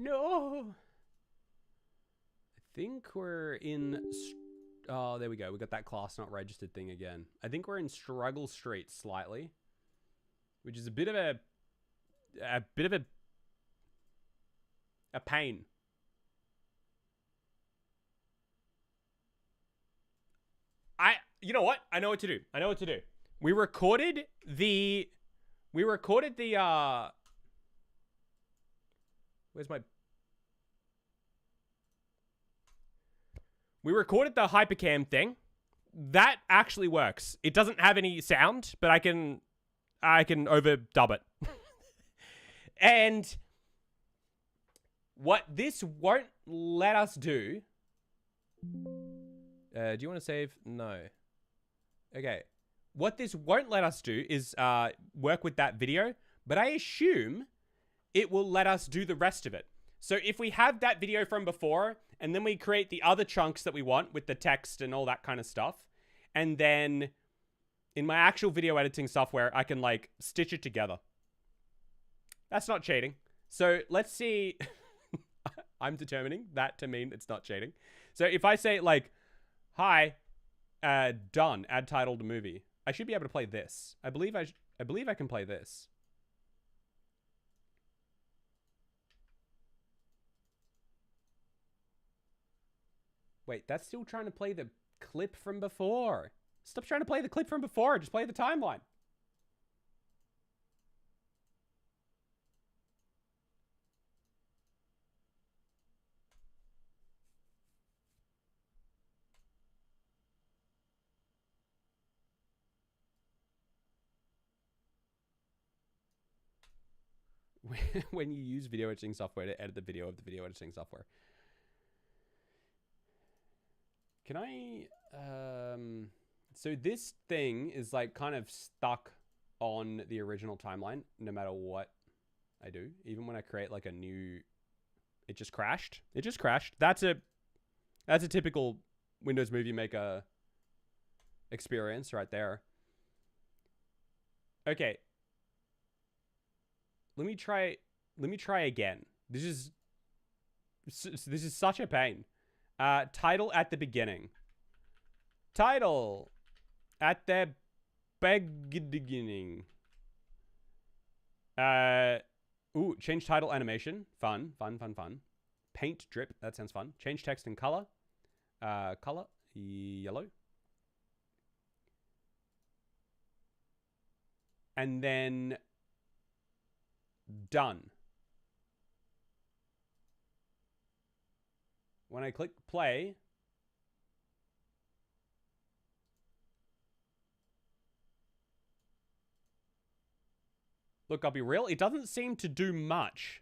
Speaker 1: No. I think we're in... Oh, there we go. We got that class not registered thing again. I think we're in Struggle Street slightly, which is a bit of a pain. You know what? I know what to do. We recorded the where's my... We recorded the hypercam thing. That actually works. It doesn't have any sound, but I can overdub it. And what this won't let us do... do you want to save? No. Okay. What this won't let us do is work with that video, but I assume it will let us do the rest of it. So if we have that video from before, and then we create the other chunks that we want with the text and all that kind of stuff, and then in my actual video editing software, I can like stitch it together. That's not cheating. So let's see. I'm determining that to mean it's not cheating. So if I say like, hi, done, add title to movie, I should be able to play this. I believe I can play this. Wait, that's still trying to play the clip from before. Stop trying to play the clip from before. Just play the timeline. When you use video editing software to edit the video of the video editing software. Can I, so this thing is like kind of stuck on the original timeline, no matter what I do. Even when I create like a new, it just crashed. It just crashed. That's a typical Windows Movie Maker experience right there. Okay. Let me try again. This is such a pain. Title at the beginning. Title at the beginning. Ooh, change title animation. Fun. Paint drip. That sounds fun. Change text and color. Color. Yellow. And then done. When I click play, look, I'll be real, it doesn't seem to do much.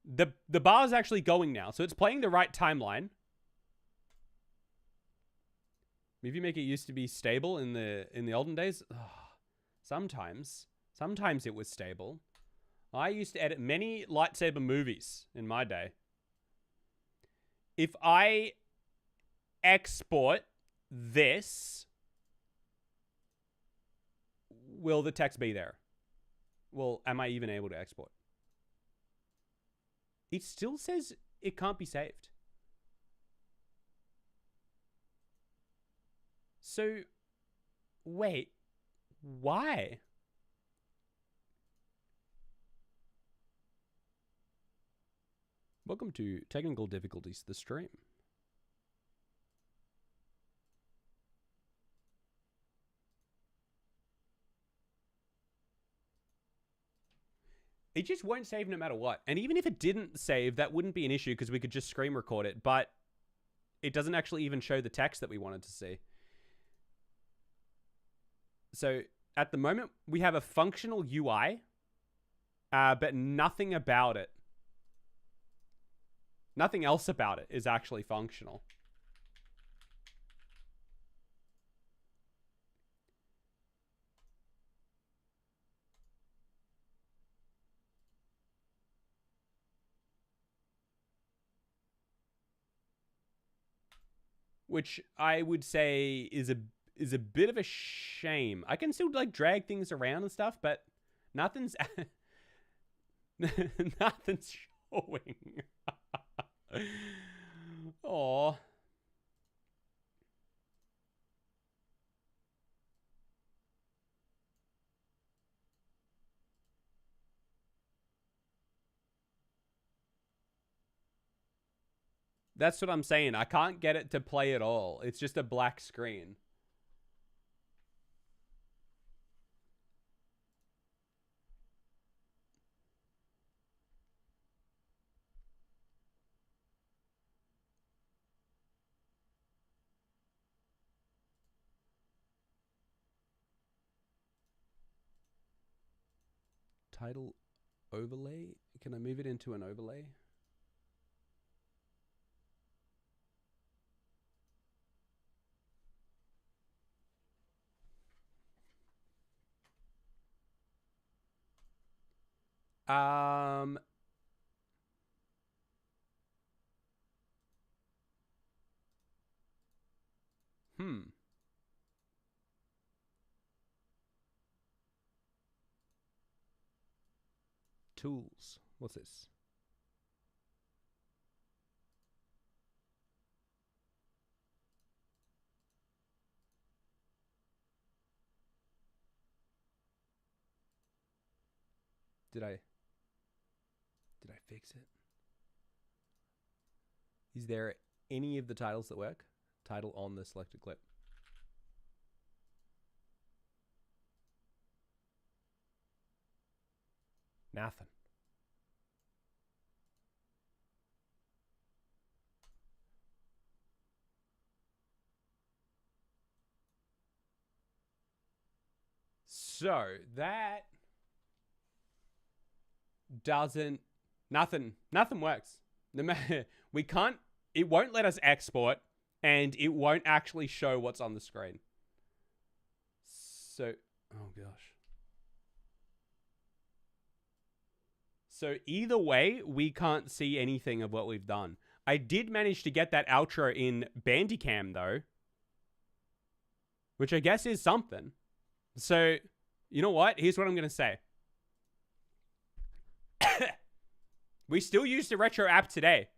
Speaker 1: The bar's actually going now, so it's playing the right timeline. Movie Maker used to be stable in the olden days. Ugh. Sometimes it was stable. I used to edit many lightsaber movies in my day. If I export this, will the text be there? Well, am I even able to export? It still says it can't be saved. So, wait, why? Welcome to Technical Difficulties, the stream. It just won't save no matter what. And even if it didn't save, that wouldn't be an issue because we could just screen record it. But it doesn't actually even show the text that we wanted to see. So at the moment, we have a functional UI, but nothing about it. Nothing else about it is actually functional. Which I would say is a bit of a shame. I can still like drag things around and stuff, but nothing's Nothing's showing. Aw. That's what I'm saying. I can't get it to play at all. It's just a black screen. Title overlay? Can I move it into an overlay? Um, Tools. What's this? Did I fix it? Is there any of the titles that work? Title on the selected clip. Nothing. So that doesn't, nothing works. No matter, we can't, it won't let us export, and it won't actually show what's on the screen. So, oh gosh. So either way, we can't see anything of what we've done. I did manage to get that outro in Bandicam though, which I guess is something. So, you know what? Here's what I'm going to say. We still use the retro app today,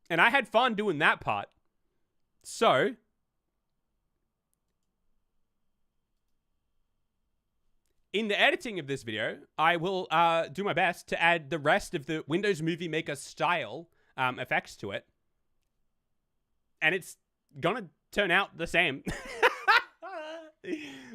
Speaker 1: and I had fun doing that part. So, in the editing of this video, I will do my best to add the rest of the Windows Movie Maker style effects to it. And it's gonna turn out the same.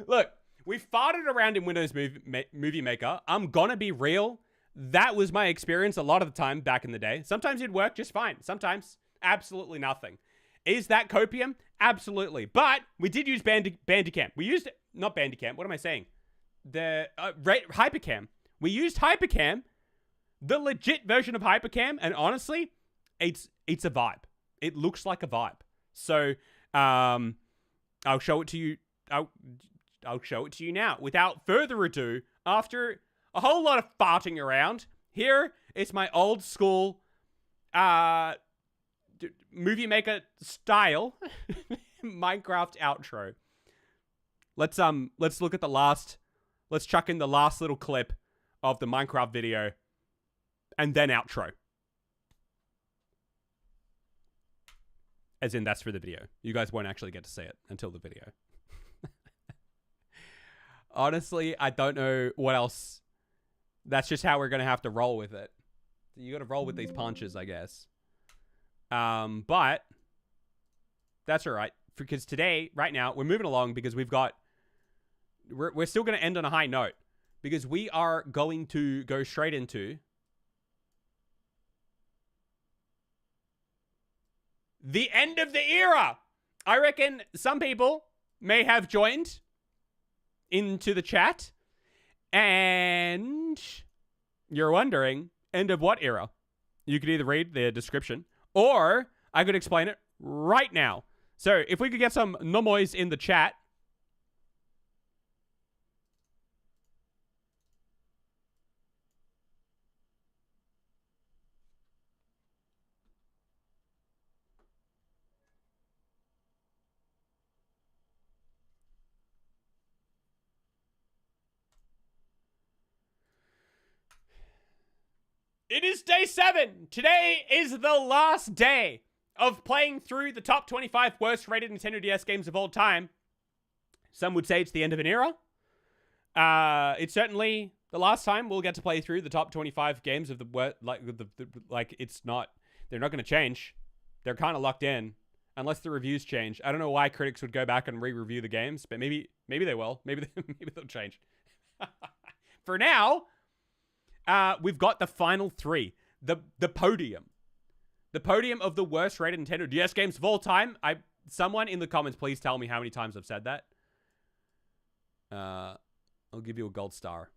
Speaker 1: Look, we farted around in Windows Movie Maker. I'm gonna be real. That was my experience a lot of the time back in the day. Sometimes it'd work just fine. Sometimes absolutely nothing. Is that copium? Absolutely. But we did use Bandicam. We used, not Bandicam, what am I saying? The Hypercam. We used Hypercam, the legit version of Hypercam, and honestly, it's a vibe. It looks like a vibe. So, I'll show it to you. I'll show it to you now. Without further ado, after a whole lot of farting around, here is my old school Movie Maker style Minecraft outro. Let's look at the last. Let's chuck in the last little clip of the Minecraft video, and then outro. As in, that's for the video. You guys won't actually get to see it until the video. Honestly, I don't know what else. That's just how we're going to have to roll with it. You got to roll with these punches, I guess. But that's all right. Because today, right now, we're moving along because we've got... We're still going to end on a high note. Because we are going to go straight into... the end of the era! I reckon some people may have joined into the chat. And you're wondering, end of what era? You could either read the description, or I could explain it right now. So if we could get some nomoys in the chat. It is day 7. Today is the last day of playing through the top 25 worst rated Nintendo DS games of all time. Some would say it's the end of an era. It's certainly the last time we'll get to play through the top 25 games of it's not, they're not going to change. They're kind of locked in unless the reviews change. I don't know why critics would go back and re-review the games, but maybe they will. Maybe they'll change. For now, we've got the final 3. The podium. The podium of the worst rated Nintendo DS games of all time. Someone in the comments, please tell me how many times I've said that. I'll give you a gold star.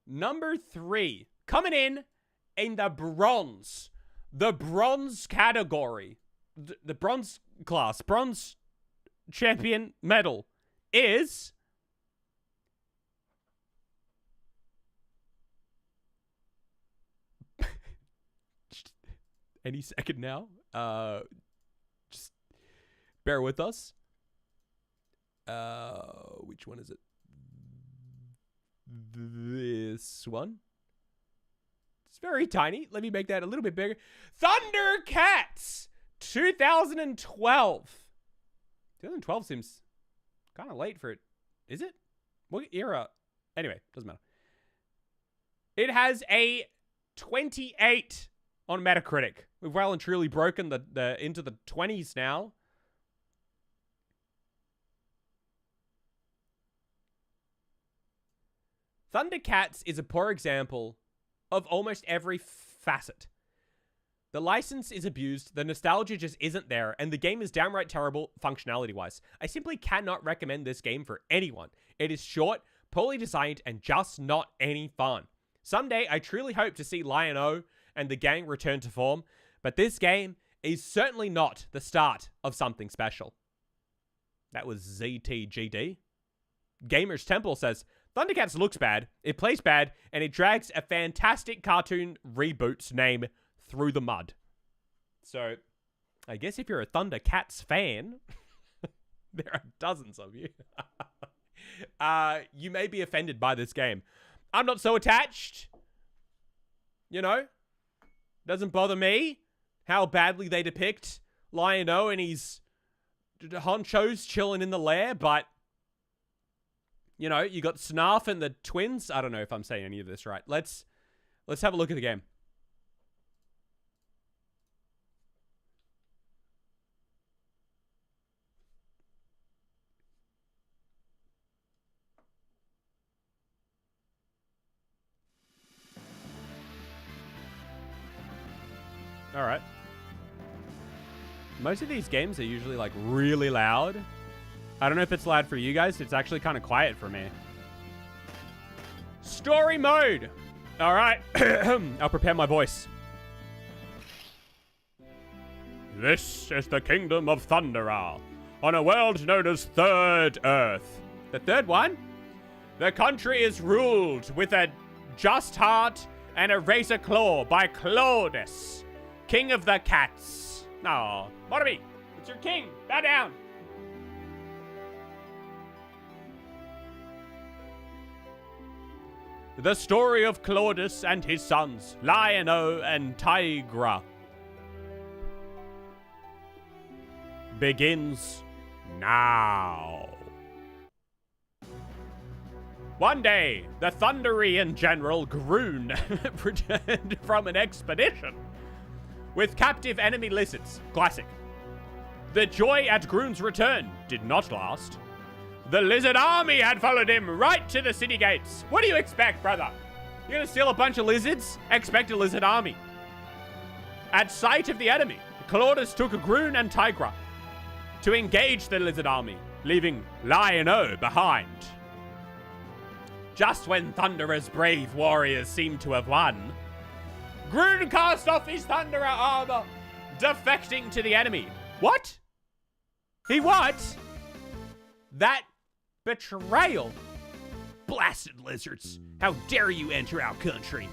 Speaker 1: Number 3. Coming in the bronze. The bronze category. The bronze class. Bronze champion medal is... any second now. Just bear with us. Which one is it? This one. It's very tiny. Let me make that a little bit bigger. Thundercats 2012. 2012 seems kind of late for it. Is it? What era? Anyway, doesn't matter. It has a 28 on Metacritic. We've well and truly broken the into the 20s now. Thundercats is a poor example of almost every facet. The license is abused, the nostalgia just isn't there, and the game is downright terrible functionality-wise. I simply cannot recommend this game for anyone. It is short, poorly designed, and just not any fun. Someday, I truly hope to see Lion-O and the gang return to form, but this game is certainly not the start of something special. That was ZTGD. Gamers Temple says, Thundercats looks bad, it plays bad, and it drags a fantastic cartoon reboot's name through the mud. So, I guess if you're a Thundercats fan, there are dozens of you, you may be offended by this game. I'm not so attached. You know? Doesn't bother me how badly they depict Lion-O and his honchos chilling in the lair, but you know, you got Snarf and the twins. I don't know if I'm saying any of this right. Let's have a look at the game. All right. Most of these games are usually like really loud. I don't know if it's loud for you guys. It's actually kind of quiet for me. Story mode. All right. I'll prepare my voice. This is the kingdom of Thundera, on a world known as Third Earth. The third one? The country is ruled with a just heart and a razor claw by Claudius, king of the cats. Aw, Barnaby, it's your king. Bow down. The story of Claudius and his sons, Lion-O and Tigra, begins now. One day, the Thunderian general Groon returned from an expedition with captive enemy lizards. Classic. The joy at Groon's return did not last. The lizard army had followed him right to the city gates. What do you expect, brother? You're gonna steal a bunch of lizards? Expect a lizard army. At sight of the enemy, Claudius took Groon and Tigra to engage the lizard army, leaving Lion-O behind. Just when Thundera's brave warriors seemed to have won, Groon cast off his Thundera armor, defecting to the enemy. What? He what? That betrayal. Blasted lizards. How dare you enter our country?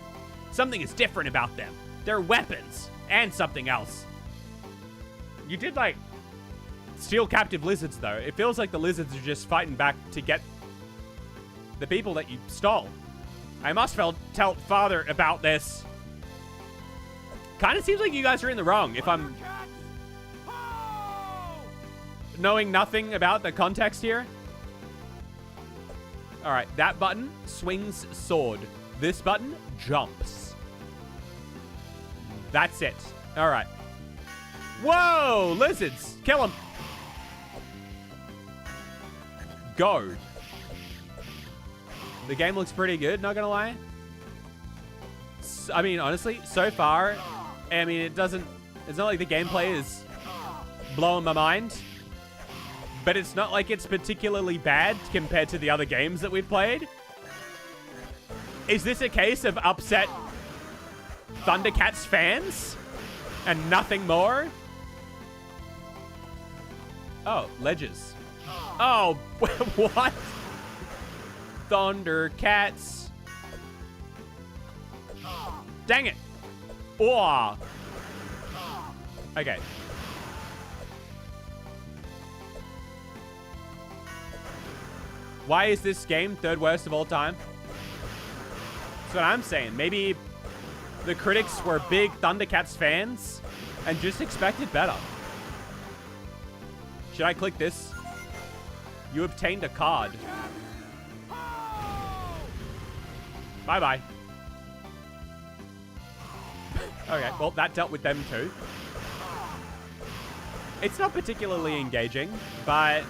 Speaker 1: Something is different about them. Their weapons and something else. You did, like, steal captive lizards, though. It feels like the lizards are just fighting back to get the people that you stole. I must tell father about this. Kind of seems like you guys are in the wrong if I'm knowing nothing about the context here. All right, that button swings sword. This button jumps. That's it. All right. Whoa, lizards. Kill them. Go. The game looks pretty good, not gonna lie. I mean, honestly, so far, I mean, it's not like the gameplay is blowing my mind, but it's not like it's particularly bad compared to the other games that we've played. Is this a case of upset Thundercats fans and nothing more? Oh, ledges. Oh, what? Thundercats. Dang it. Oh. Okay. Why is this game third worst of all time? That's what I'm saying. Maybe the critics were big Thundercats fans and just expected better. Should I click this? You obtained a card. Bye-bye. Okay, well, that dealt with them too. It's not particularly engaging, but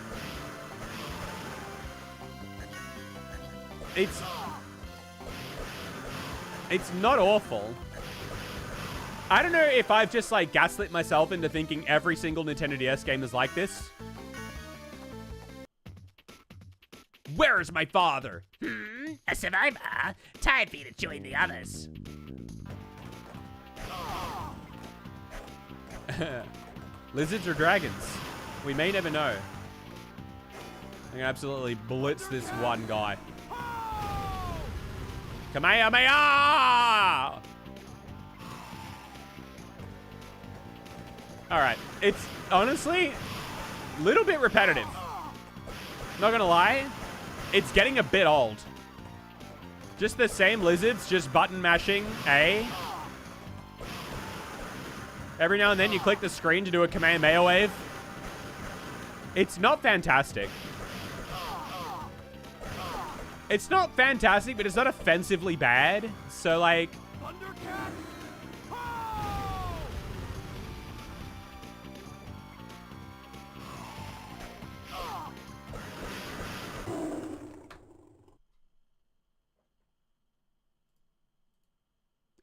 Speaker 1: it's not awful. I don't know if I've just, like, gaslit myself into thinking every single Nintendo DS game is like this. Where is my father?
Speaker 3: A survivor? Tired for you to join the others.
Speaker 1: Lizards or dragons? We may never know. I can absolutely blitz this one guy. Kamehameha! Alright, it's honestly a little bit repetitive. Not gonna lie, it's getting a bit old. Just the same lizards, just button mashing A. Every now and then you click the screen to do a Kamehameha wave. It's not fantastic. It's not fantastic, but it's not offensively bad. So, like...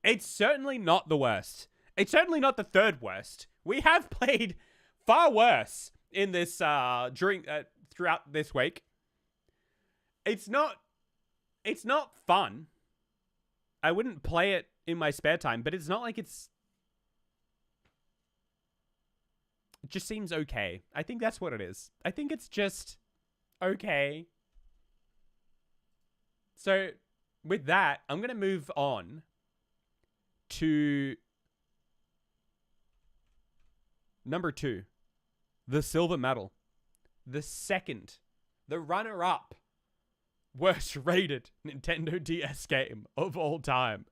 Speaker 1: It's certainly not the worst. It's certainly not the third worst. We have played far worse in this throughout this week. It's not fun. I wouldn't play it in my spare time, but it's not like it just seems okay. I think that's what it is. I think it's just okay. So with that, I'm going to move on to number 2, the silver medal. The second, the runner-up, worst rated Nintendo DS game of all time.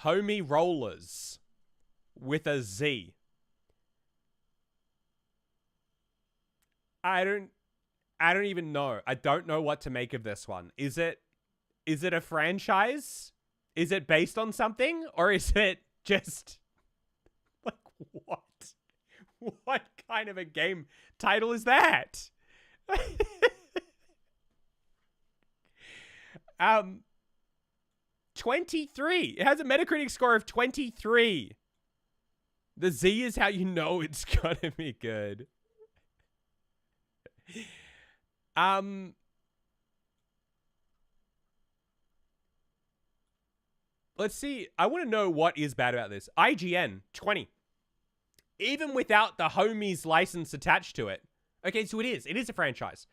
Speaker 1: Homie Rollers with a Z. I don't even know. I don't know what to make of this one. Is it a franchise? Is it based on something? Or is it just like what? What kind of a game title is that? 23. It has a Metacritic score of 23. The Z is how you know it's gonna be good. Let's see. I want to know what is bad about this. IGN, 20. Even without the Homies license attached to it. Okay, so it is a franchise.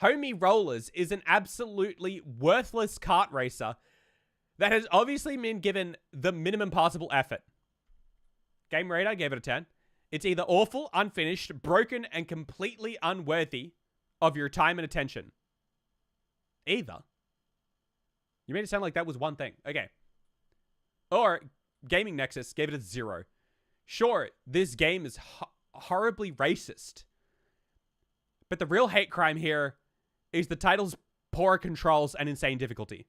Speaker 1: Homie Rollers is an absolutely worthless kart racer that has obviously been given the minimum possible effort. Game Radar gave it a 10. It's either awful, unfinished, broken, and completely unworthy of your time and attention. Either. You made it sound like that was one thing. Okay. Or Gaming Nexus gave it a 0. Sure, this game is horribly racist. But the real hate crime here is the title's poor controls and insane difficulty.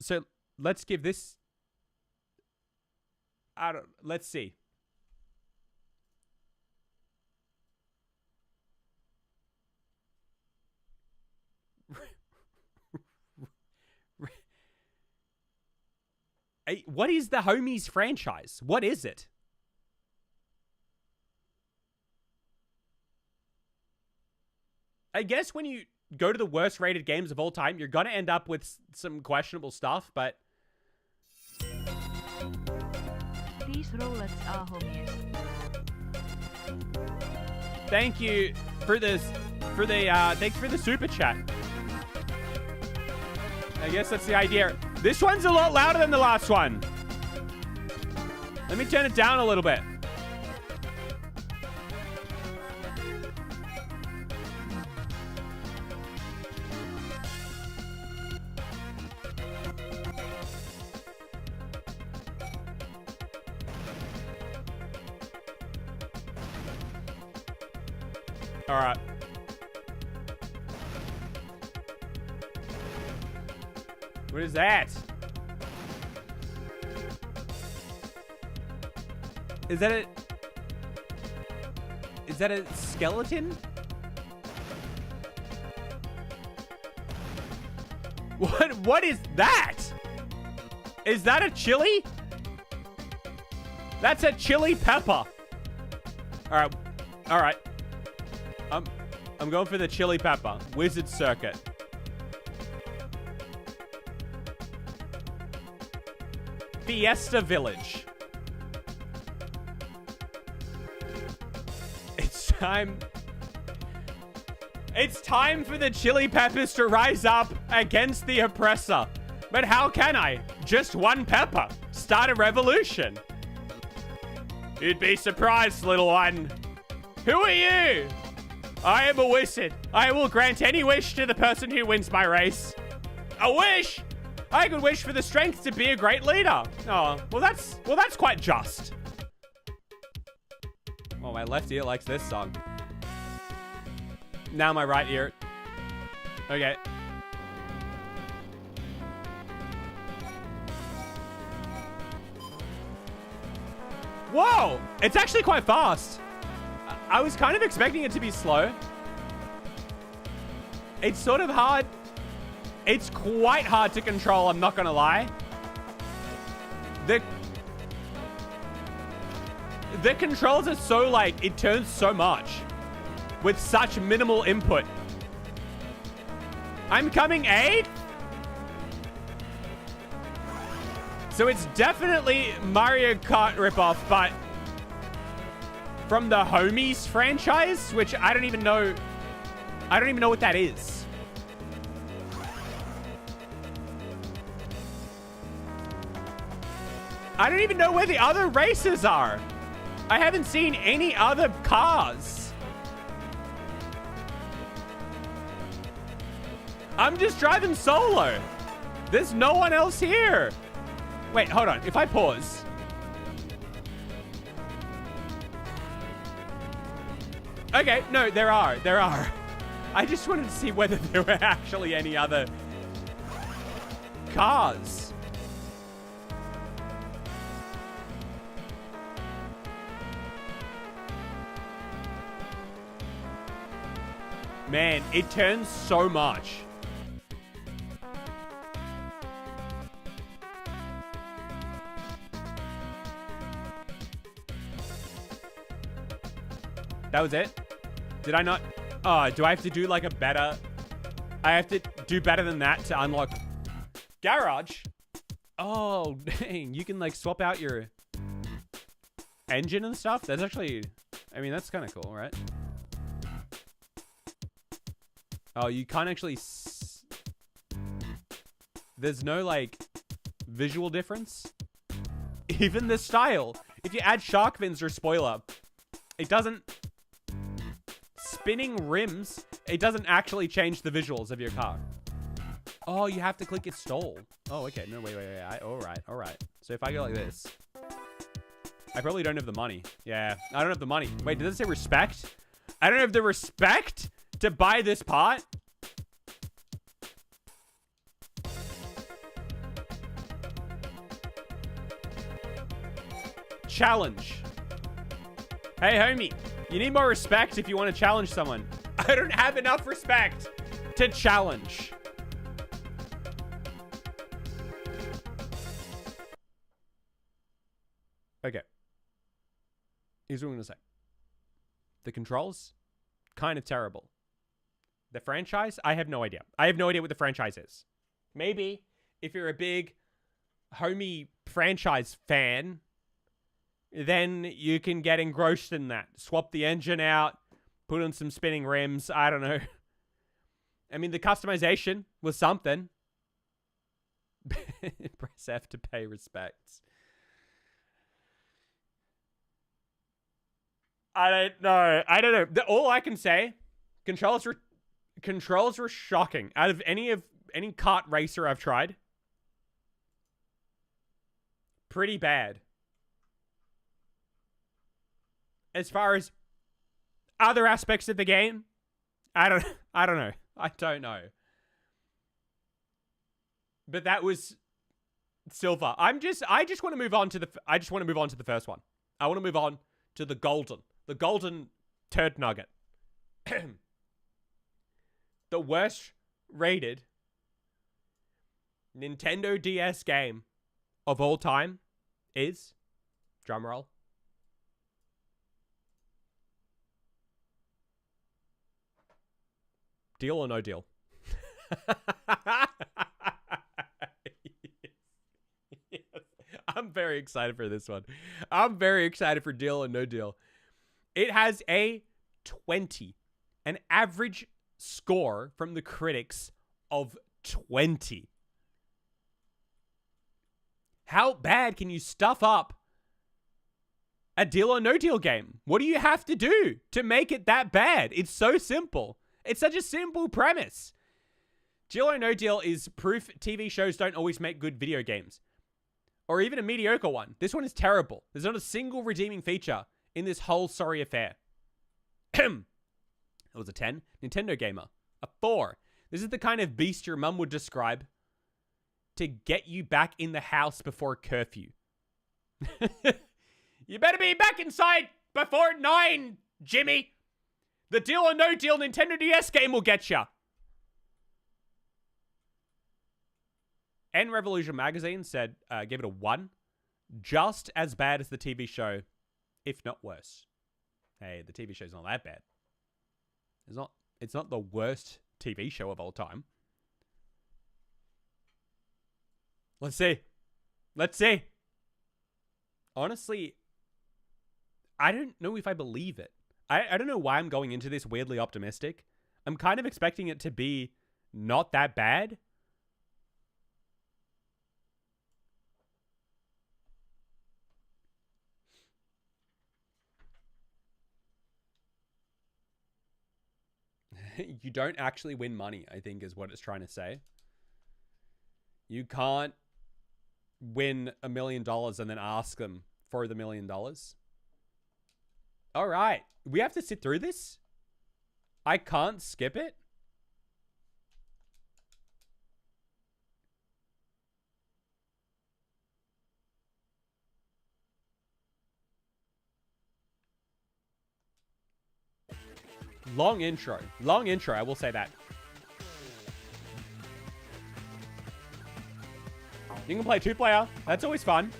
Speaker 1: So let's give this... let's see. What is the Homies franchise? What is it? I guess when you go to the worst rated games of all time, you're going to end up with some questionable stuff, but...
Speaker 2: These rollets are homies.
Speaker 1: Thank you for this, thanks for the super chat. I guess that's the idea. This one's a lot louder than the last one. Let me turn it down a little bit. All right. What is that? Is that a skeleton? What is that? Is that a chili? That's a chili pepper. All right. I'm going for the chili pepper. Wizard Circuit. Fiesta Village. It's time for the chili peppers to rise up against the oppressor. But how can I? Just one pepper. Start a revolution. You'd be surprised, little one. Who are you? I am a wizard. I will grant any wish to the person who wins my race. A wish? I could wish for the strength to be a great leader. Oh, well that's quite just. Oh, my left ear likes this song. Now my right ear. Okay. Whoa! It's actually quite fast. I was kind of expecting it to be slow. It's sort of hard. It's quite hard to control, I'm not gonna lie. The controls are so, like, it turns so much with such minimal input. I'm coming 8th? So it's definitely Mario Kart ripoff, but from the Homies franchise, which I don't even know what that is. I don't even know where the other races are. I haven't seen any other cars. I'm just driving solo. There's no one else here. Wait, hold on. If I pause. Okay, no, there are. I just wanted to see whether there were actually any other cars. Man, it turns so much. That was it? Did I not? Oh, do I have to do like a better? I have to do better than that to unlock garage. Oh, dang. You can like swap out your engine and stuff. That's actually, I mean, that's kind of cool, right? Oh, you can't actually... There's no, like, visual difference. Even the style. If you add shark fins or spoiler, it doesn't... Spinning rims, it doesn't actually change the visuals of your car. Oh, you have to click install. Oh, okay. No, wait. All right. So if I go like this... I probably don't have the money. Yeah, I don't have the money. Wait, does it say respect? I don't have the respect to buy this part? Challenge. Hey, homie. You need more respect if you want to challenge someone. I don't have enough respect to challenge. Okay. Here's what I'm going to say. The controls, kind of terrible. The franchise, I have no idea. I have no idea what the franchise is. Maybe if you're a big homie franchise fan, then you can get engrossed in that. Swap the engine out, put on some spinning rims. I don't know. I mean, the customization was something. Press F to pay respects. I don't know. All I can say, controls were shocking. Out of any kart racer I've tried, pretty bad. As far as other aspects of the game, I don't know. I don't know. But that was silver. I just want to move on to the first one. I want to move on to the golden turd nugget. The worst rated Nintendo DS game of all time is, drumroll, Deal or No Deal. Yes. I'm very excited for this one. I'm very excited for Deal or No Deal. It has a 20, an average score from the critics of 20. How bad can you stuff up a Deal or No Deal game? What do you have to do to make it that bad? It's so simple. It's such a simple premise. Deal or No Deal is proof TV shows don't always make good video games. Or even a mediocre one. This one is terrible. There's not a single redeeming feature in this whole sorry affair. It was a 10. Nintendo Gamer. A 4. This is the kind of beast your mum would describe to get you back in the house before curfew. You better be back inside before 9, Jimmy. The Deal or No Deal Nintendo DS game will get ya. N Revolution magazine said, gave it a 1. Just as bad as the TV show, if not worse. Hey, the TV show's not that bad. It's not the worst TV show of all time. Let's see. Honestly, I don't know if I believe it. I don't know why I'm going into this weirdly optimistic. I'm kind of expecting it to be not that bad. You don't actually win money, I think is what it's trying to say. You can't win $1 million and then ask them for the $1 million. All right. We have to sit through this? I can't skip it? Long intro. Long intro, I will say that. You can play 2-player. That's always fun.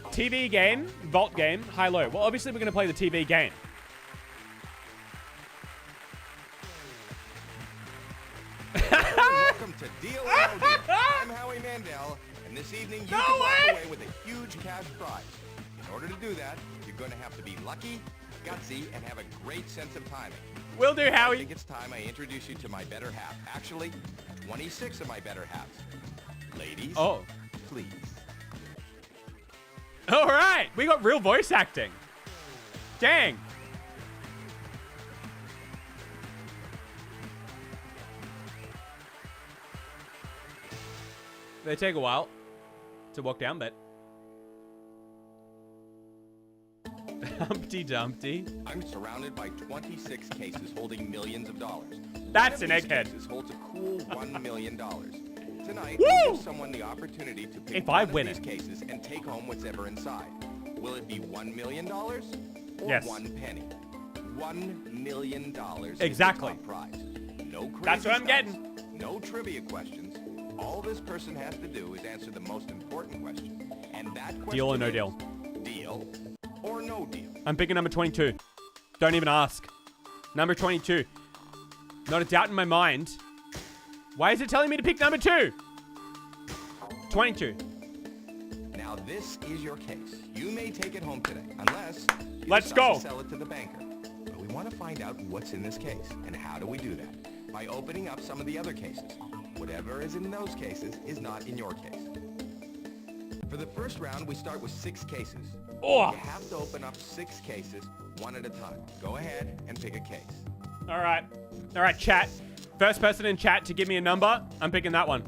Speaker 1: TV game, vault game, high-low. Well, obviously we're going to play the TV game.
Speaker 4: Welcome to Deal or No Deal. I'm Howie Mandel, and this evening you can walk away with a huge cash prize. In order to do that, you're going to have to be lucky gutsy, and have a great sense of timing.
Speaker 1: Will do,
Speaker 4: I
Speaker 1: Howie.
Speaker 4: think it's time I introduce you to my better half. Actually, 26 of my better halves. Ladies,
Speaker 1: Oh.
Speaker 4: please.
Speaker 1: All right. We got real voice acting. Dang. They take a while to walk down, but Humpty Dumpty.
Speaker 4: I'm surrounded by 26 cases holding millions of dollars.
Speaker 1: That's
Speaker 4: One
Speaker 1: an
Speaker 4: of these
Speaker 1: egghead.
Speaker 4: cases holds a cool $1 million. Tonight,
Speaker 1: Woo!
Speaker 4: I'll give someone the opportunity to pick
Speaker 1: If I
Speaker 4: one
Speaker 1: win
Speaker 4: of these
Speaker 1: it.
Speaker 4: cases and take home whatever inside. Will it be $1 million or
Speaker 1: Yes.
Speaker 4: 1 penny? $1 million is
Speaker 1: Exactly.
Speaker 4: the top prize. No crazy
Speaker 1: That's what I'm
Speaker 4: stunts,
Speaker 1: getting.
Speaker 4: No trivia questions. All this person has to do is answer the most important question. And that question
Speaker 1: Deal or no
Speaker 4: is,
Speaker 1: deal?
Speaker 4: Deal or no deal?
Speaker 1: I'm picking number 22. Don't even ask. Number 22. Not a doubt in my mind. Why is it telling me to pick number 2? 22.
Speaker 4: Now this is your case. You may take it home today, unless you
Speaker 1: Let's
Speaker 4: decide
Speaker 1: go.
Speaker 4: to sell it to the banker. But we want to find out what's in this case, and how do we do that? By opening up some of the other cases. Whatever is in those cases is not in your case. For the first round, we start with 6 cases.
Speaker 1: Oh.
Speaker 4: You have to open up 6 cases, one at a time. Go ahead and pick a case.
Speaker 1: All right. All right, chat. First person in chat to give me a number, I'm picking that one.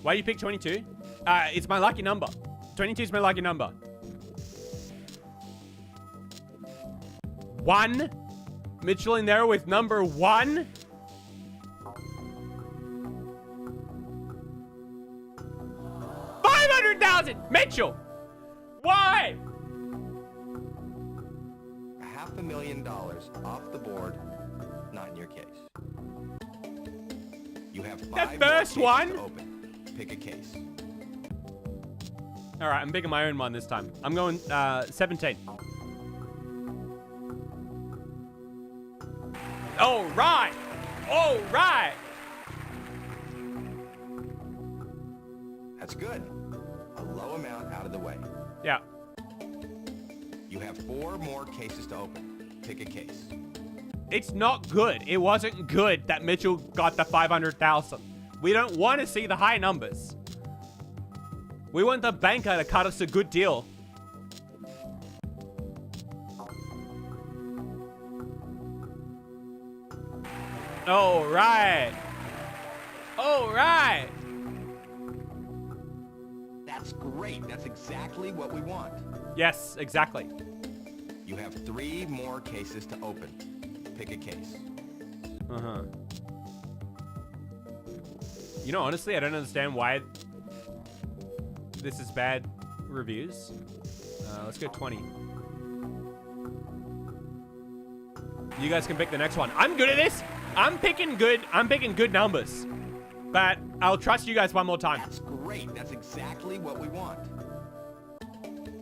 Speaker 1: Why do you pick 22? It's my lucky number. 22 is my lucky number. 1. Mitchell in there with number 1. $500,000! Mitchell! Why?
Speaker 4: $500,000 off the board, not in your case. You have 5 more
Speaker 1: first
Speaker 4: cases
Speaker 1: one?
Speaker 4: to open. Pick a case.
Speaker 1: All right, I'm picking my own one this time. I'm going 17. All right. All right.
Speaker 4: That's good. A low amount out of the way.
Speaker 1: Yeah.
Speaker 4: You have 4 more cases to open. Pick a case.
Speaker 1: It's not good. It wasn't good that Mitchell got the 500,000. We don't want to see the high numbers. We want the banker to cut us a good deal. All right. All right.
Speaker 4: That's great. That's exactly what we want.
Speaker 1: Yes, exactly.
Speaker 4: You have 3 more cases to open. Pick a case.
Speaker 1: Uh-huh. You know, honestly, I don't understand why this is bad reviews. Let's go 20. You guys can pick the next one. I'm good at this. I'm picking good numbers. But I'll trust you guys one more time.
Speaker 4: That's great. That's exactly what we want.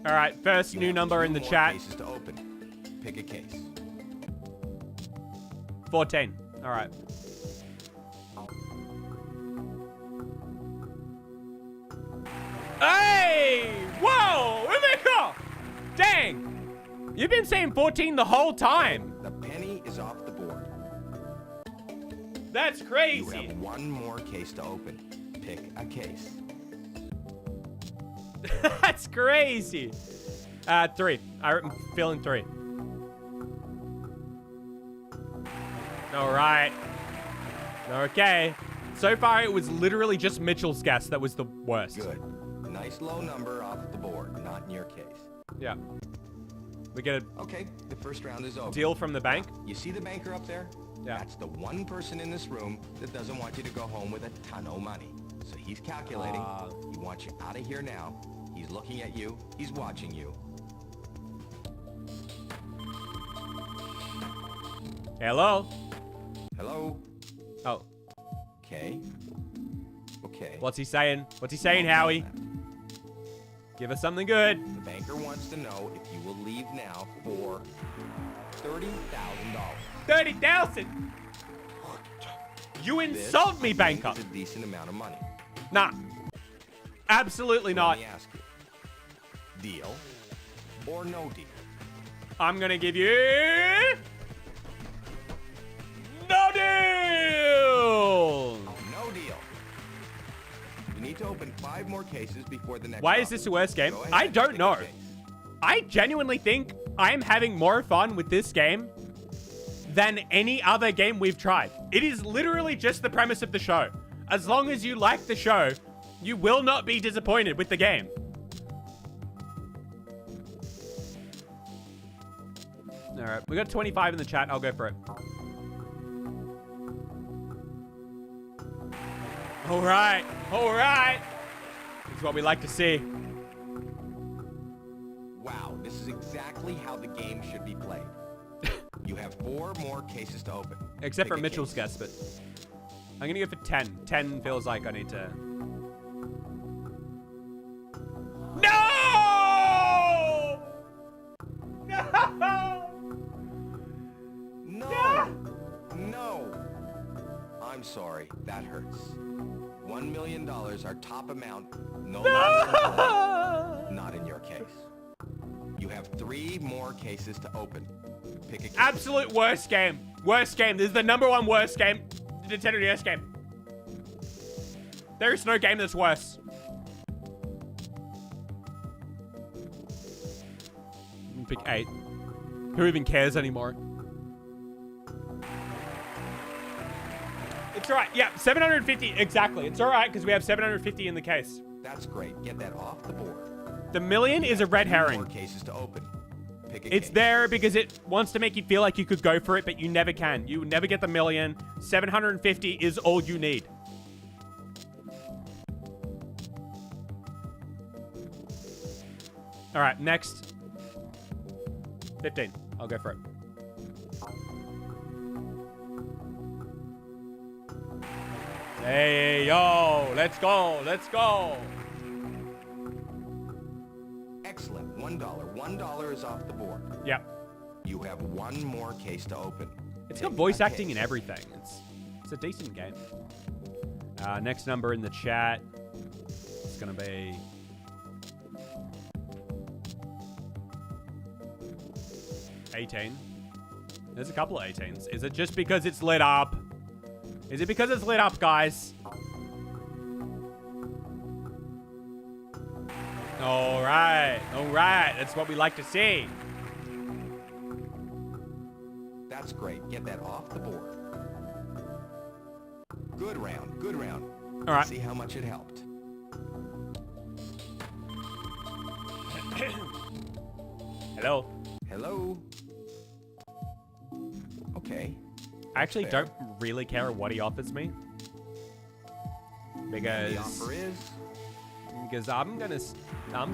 Speaker 1: All right, first
Speaker 4: You
Speaker 1: new
Speaker 4: have
Speaker 1: number
Speaker 4: 2
Speaker 1: in the
Speaker 4: more
Speaker 1: chat.
Speaker 4: cases to open. Pick a case.
Speaker 1: 14. All right. Hey! Whoa! Emeka! Dang! You've been saying 14 the whole time.
Speaker 4: The penny is off the board.
Speaker 1: That's
Speaker 4: You
Speaker 1: crazy.
Speaker 4: have 1 more case to open. Pick a case.
Speaker 1: That's crazy. 3. I'm feeling 3. All right. Okay. So far, it was literally just Mitchell's guess that was the worst.
Speaker 4: Good. Nice low number off the board, not in your case.
Speaker 1: Yeah. We get a
Speaker 4: Okay, the first round is over.
Speaker 1: deal from the bank.
Speaker 4: You see the banker up there?
Speaker 1: Yeah.
Speaker 4: That's the one person in this room that doesn't want you to go home with a ton of money. So he's calculating. He wants you out of here now. He's looking at you. He's watching you.
Speaker 1: Hello?
Speaker 4: Hello?
Speaker 1: Oh,
Speaker 4: Okay. Okay.
Speaker 1: what's he saying? What's he saying, Howie? Give us something good.
Speaker 4: The banker wants to know if you will leave now for $30,000.
Speaker 1: 30,000. You
Speaker 4: This,
Speaker 1: insult me,
Speaker 4: I think,
Speaker 1: banker.
Speaker 4: is a decent amount of money.
Speaker 1: Nah. Absolutely
Speaker 4: So
Speaker 1: not.
Speaker 4: Let me ask you. Deal or no deal.
Speaker 1: I'm gonna give you no deal.
Speaker 4: No deal. You need to open 5 more cases before the next.
Speaker 1: Why is this the worst game? I don't know. I genuinely think I am having more fun with this game than any other game we've tried. It is literally just the premise of the show. As long as you like the show, you will not be disappointed with the game. All right, we got 25 in the chat. I'll go for it. All right, all right. This is what we like to see.
Speaker 4: Wow, this is exactly how the game should be played. You have 4 more cases to open.
Speaker 1: Except
Speaker 4: Pick
Speaker 1: for
Speaker 4: a
Speaker 1: Mitchell's
Speaker 4: case.
Speaker 1: guess, but I'm gonna go for 10. 10 feels like I need to. No! No!
Speaker 4: No! No! I'm sorry, that hurts. $1 million, our top amount, no longer not in your case. You have 3 more cases to open. Pick a case.
Speaker 1: Absolute worst game. Worst game. This is the #1 worst game. The Nintendo DS game. There is no game that's worse. Pick 8. Who even cares anymore? It's alright. Yeah, 750. Exactly. It's alright because we have 750 in the case.
Speaker 4: That's great. Get that off the board.
Speaker 1: The million is a red
Speaker 4: 3 more
Speaker 1: herring.
Speaker 4: cases to open. Pick a
Speaker 1: It's
Speaker 4: case.
Speaker 1: there because it wants to make you feel like you could go for it, but you never can. You never get the million. 750 is all you need. All right, next. 15. I'll go for it. Hey, yo, let's go, let's go.
Speaker 4: Excellent. $1. $1 is off the board.
Speaker 1: Yep.
Speaker 4: You have 1 more case to open.
Speaker 1: It's
Speaker 4: Pick
Speaker 1: got voice
Speaker 4: a
Speaker 1: acting
Speaker 4: case.
Speaker 1: and everything. It's a decent game. Next number in the chat. It's gonna be 18. There's a couple of 18s. Is it just because it's lit up? Is it because it's lit up, guys? All right. All right. That's what we like to see.
Speaker 4: That's great. Get that off the board. Good round. Good round.
Speaker 1: All right.
Speaker 4: See how much it helped.
Speaker 1: Hello.
Speaker 4: Hello? Okay.
Speaker 1: I actually
Speaker 4: fair.
Speaker 1: don't really care what he offers me. Because...
Speaker 4: The offer is
Speaker 1: Because I'm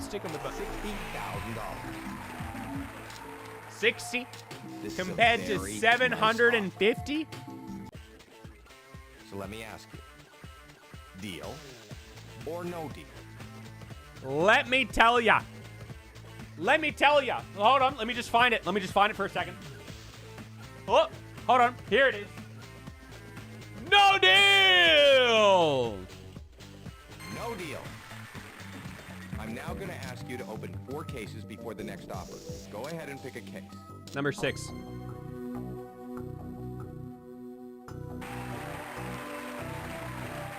Speaker 1: sticking with the
Speaker 4: $60,000.
Speaker 1: 60
Speaker 4: This is a
Speaker 1: compared to
Speaker 4: very nice
Speaker 1: 750.
Speaker 4: offer. So let me ask you. Deal or no deal?
Speaker 1: Let me tell ya. Let me tell ya. Hold on. Let me just find it. Let me just find it for a second. Oh, hold on. Here it is. No deal.
Speaker 4: No deal. I'm now going to ask you to open 4 cases before the next offer. Go ahead and pick a case.
Speaker 1: Number 6.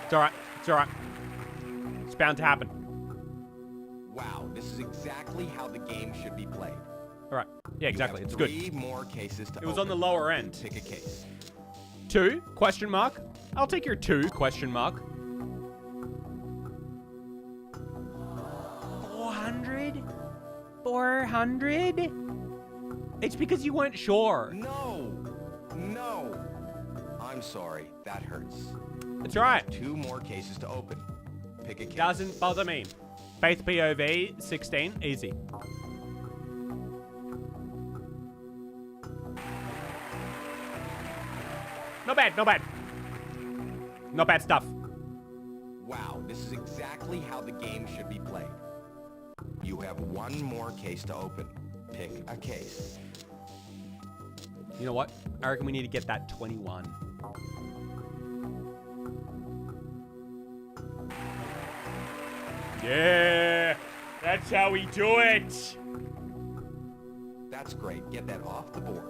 Speaker 1: It's all right. It's all right. It's bound to happen.
Speaker 4: Wow, this is exactly how the game should be played.
Speaker 1: All right. Yeah, exactly.
Speaker 4: You have
Speaker 1: It's good.
Speaker 4: 3 more cases to
Speaker 1: It was on the
Speaker 4: open.
Speaker 1: lower end.
Speaker 4: Pick a case.
Speaker 1: 2? Question mark. I'll take your 2? Question mark. 400? 400? It's because you weren't sure.
Speaker 4: No! No! I'm sorry. That hurts.
Speaker 1: It's alright.
Speaker 4: 2 more cases to open. Pick a case.
Speaker 1: Doesn't bother me. Faith POV 16. Easy. Not bad. Not bad. Not bad stuff.
Speaker 4: Wow, this is exactly how the game should be played. You have 1 more case to open. Pick a case.
Speaker 1: You know what? I reckon we need to get that 21. Yeah, that's how we do it.
Speaker 4: That's great. Get that off the board.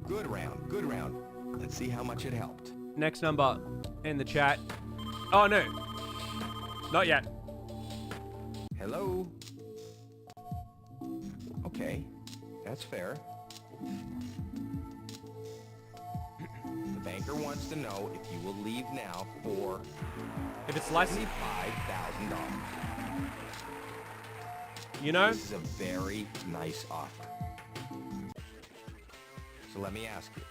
Speaker 4: Good round. Good round. Let's see how much it helped.
Speaker 1: Next number in the chat. Oh, no. Not yet.
Speaker 4: Hello? Okay, that's fair. The banker wants to know if you will leave now for
Speaker 1: If it's less,
Speaker 4: $5,000.
Speaker 1: you know?
Speaker 4: This is a very nice offer. So let me ask you,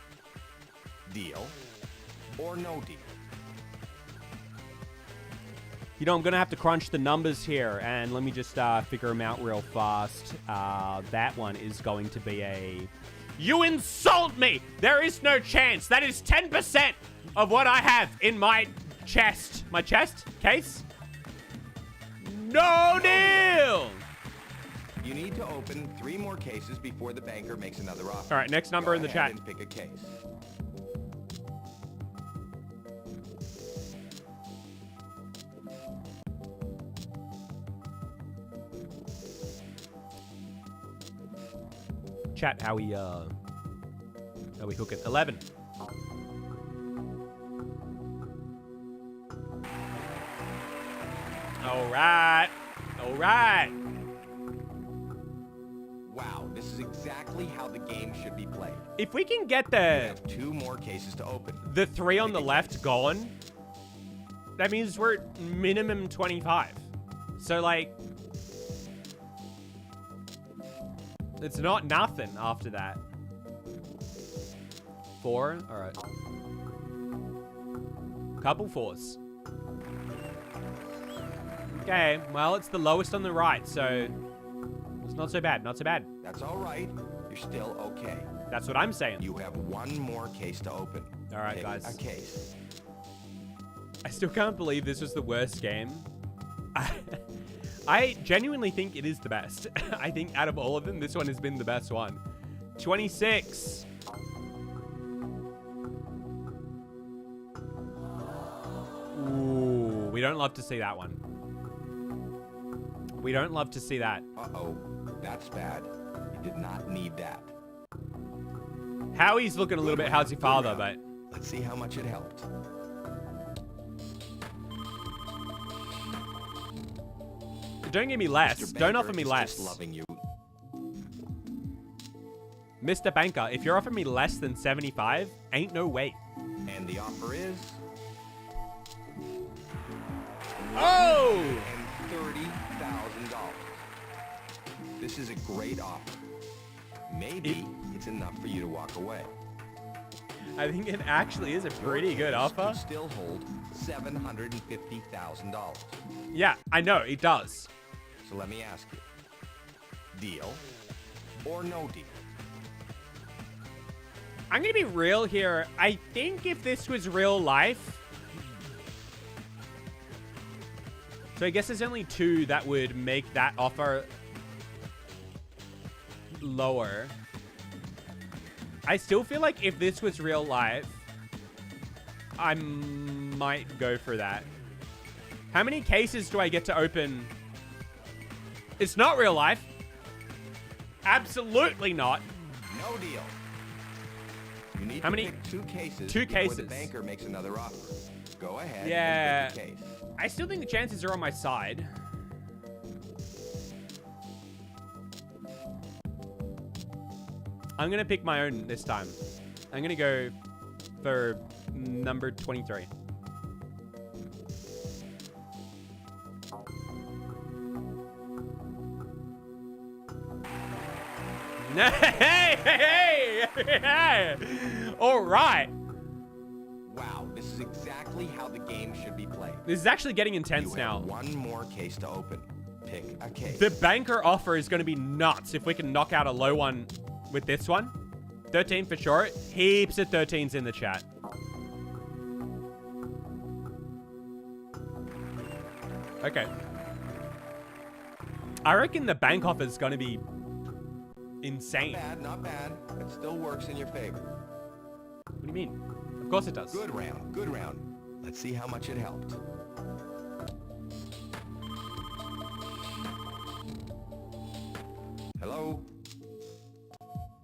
Speaker 4: deal or no deal?
Speaker 1: You know, I'm going to have to crunch the numbers here, and let me just figure them out real fast. That one is going to be a... You insult me! There is no chance. That is 10% of what I have in my chest. My chest? Case? No deal!
Speaker 4: You need to open 3 more cases before the banker makes another offer.
Speaker 1: All right, next number
Speaker 4: Go
Speaker 1: in the
Speaker 4: ahead
Speaker 1: chat.
Speaker 4: and pick a case.
Speaker 1: Chat, how we hooking? 11. All right. All right.
Speaker 4: Wow, this is exactly how the game should be played.
Speaker 1: If we can get
Speaker 4: You
Speaker 1: the
Speaker 4: have 2 more cases to open.
Speaker 1: 3 on the left gone, that means we're at minimum 25. So, like, it's not nothing after that. 4? All right. Couple 4s. Okay, well, it's the lowest on the right, so it's not so bad, not so bad.
Speaker 4: That's all right. You're still okay.
Speaker 1: That's what I'm saying.
Speaker 4: You have 1 more case to open.
Speaker 1: All right,
Speaker 4: Pick
Speaker 1: guys.
Speaker 4: a case.
Speaker 1: I still can't believe this was the worst game. I genuinely think it is the best. I think out of all of them, this one has been the best one. 26. Ooh, we don't love to see that one. We don't love to see that.
Speaker 4: Uh-oh, that's bad. You did not need that.
Speaker 1: Howie's looking a little bit how's your father, but
Speaker 4: Let's see how much it helped.
Speaker 1: don't give me less.
Speaker 4: Mr.
Speaker 1: Don't
Speaker 4: Banker
Speaker 1: offer me
Speaker 4: is
Speaker 1: less.
Speaker 4: just loving you.
Speaker 1: Mr. Banker, if you're offering me less than 75, ain't no way.
Speaker 4: And the offer is...
Speaker 1: Oh!
Speaker 4: and $30,000. This is a great offer. Maybe it's enough for you to walk away.
Speaker 1: I think it actually is a pretty good offer.
Speaker 4: You still hold $750,000.
Speaker 1: Yeah, I know, it does.
Speaker 4: So let me ask you, deal or no deal?
Speaker 1: I'm gonna be real here. I think if this was real life... So I guess there's only 2 that would make that offer lower. I still feel like if this was real life, I might go for that. How many cases do I get to open? It's not real life. Absolutely not.
Speaker 4: No deal. You need
Speaker 1: How
Speaker 4: to
Speaker 1: many-
Speaker 4: pick 2 cases
Speaker 1: 2
Speaker 4: before the
Speaker 1: cases.
Speaker 4: banker makes another offer. Go ahead
Speaker 1: Yeah.
Speaker 4: and pick a case.
Speaker 1: I still think the chances are on my side. I'm going to pick my own this time. I'm going to go for number 23. Hey, hey, hey! All right.
Speaker 4: Wow, this is exactly how the game should be played.
Speaker 1: This is actually getting intense
Speaker 4: You
Speaker 1: now.
Speaker 4: have 1 more case to open. Pick a case.
Speaker 1: The banker offer is going to be nuts if we can knock out a low one with this one. 13 for sure. Heaps of 13s in the chat. Okay. I reckon the bank offer is going to be insane.
Speaker 4: Not bad. It still works in your favor.
Speaker 1: What do you mean? Of course it does.
Speaker 4: Good round, good round. Let's see how much it helped. Hello?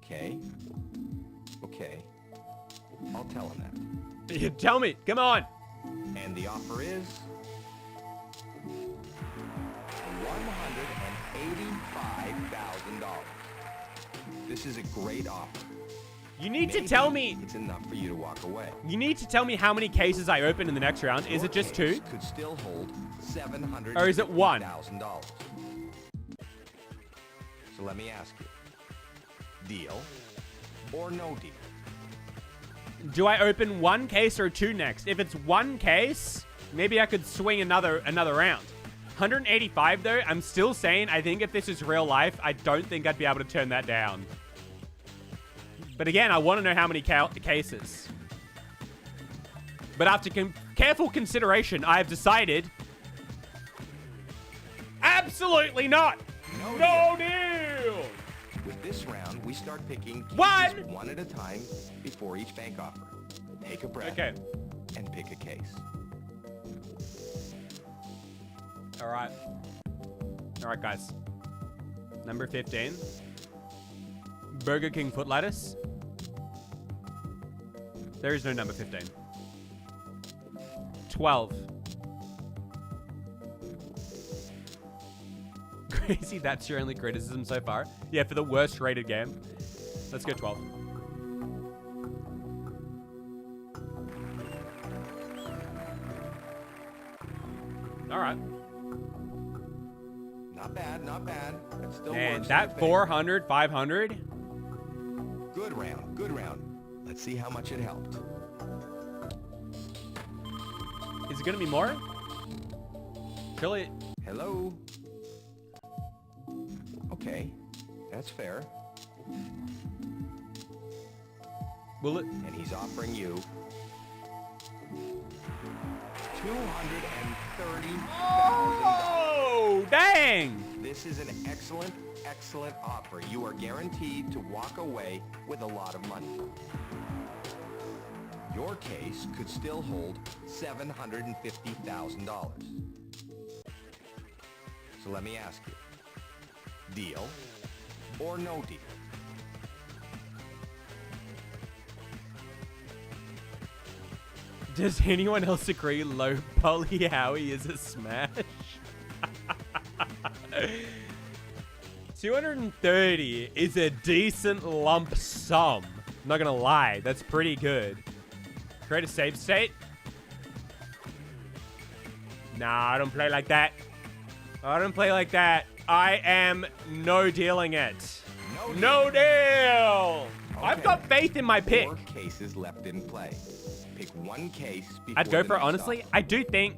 Speaker 4: Okay. Okay. I'll tell him that.
Speaker 1: You tell me. Come on.
Speaker 4: And the offer is $185,000. This is a great offer.
Speaker 1: You need to
Speaker 4: Maybe
Speaker 1: tell me.
Speaker 4: it's enough for you to walk away.
Speaker 1: You need to tell me how many cases I open in the next round. Is
Speaker 4: Your
Speaker 1: it just
Speaker 4: case
Speaker 1: 2?
Speaker 4: Could still hold $750,000.
Speaker 1: Or is it 1?
Speaker 4: So let me ask you, deal or no deal?
Speaker 1: Do I open 1 case or 2 next? If it's 1 case, maybe I could swing another round. 185 though, I'm still saying I think if this is real life, I don't think I'd be able to turn that down. But again, I want to know how many cases. But after careful consideration, I have decided absolutely not. No deal.
Speaker 4: With this round, we start picking cases 1 at a time before each bank offer. Take a breath and pick a case.
Speaker 1: All right. All right, guys. Number 15. Burger King foot lettuce. There is no number 15. 12. Crazy, that's your only criticism so far? Yeah, for the worst rated game. Let's go 12. All right.
Speaker 4: Not bad, not bad. It still
Speaker 1: And
Speaker 4: works.
Speaker 1: that 400, 500.
Speaker 4: Good round, good round. Let's see how much it helped.
Speaker 1: Is it going to be more? Surely.
Speaker 4: Hello? Okay, that's fair.
Speaker 1: Will it?
Speaker 4: And he's offering you $230,000.
Speaker 1: Oh, dang.
Speaker 4: This is an excellent, excellent offer. You are guaranteed to walk away with a lot of money. Your case could still hold $750,000. So let me ask you, deal or no deal?
Speaker 1: Does anyone else agree low poly Howie is a smash? 230 is a decent lump sum. Not gonna lie, that's pretty good. Create a save state? Nah, I don't play like that. I don't play like that. I am no dealing it. No deal! I've got faith in my pick.
Speaker 4: 4 cases left in play. Pick 1 case before
Speaker 1: I'd go
Speaker 4: the
Speaker 1: for it,
Speaker 4: next
Speaker 1: honestly.
Speaker 4: offer.
Speaker 1: I do think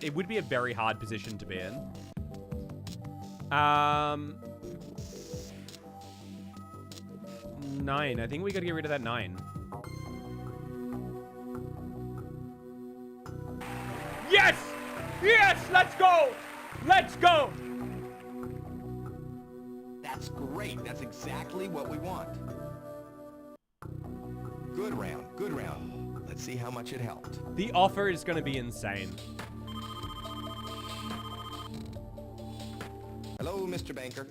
Speaker 1: it would be a very hard position to be in. 9. I think we gotta get rid of that 9. Yes! Yes! Let's go! Let's go!
Speaker 4: That's great. That's exactly what we want. Good round. Good round. Let's see how much it helped.
Speaker 1: The offer is gonna be insane.
Speaker 4: Hello, Mr. Banker.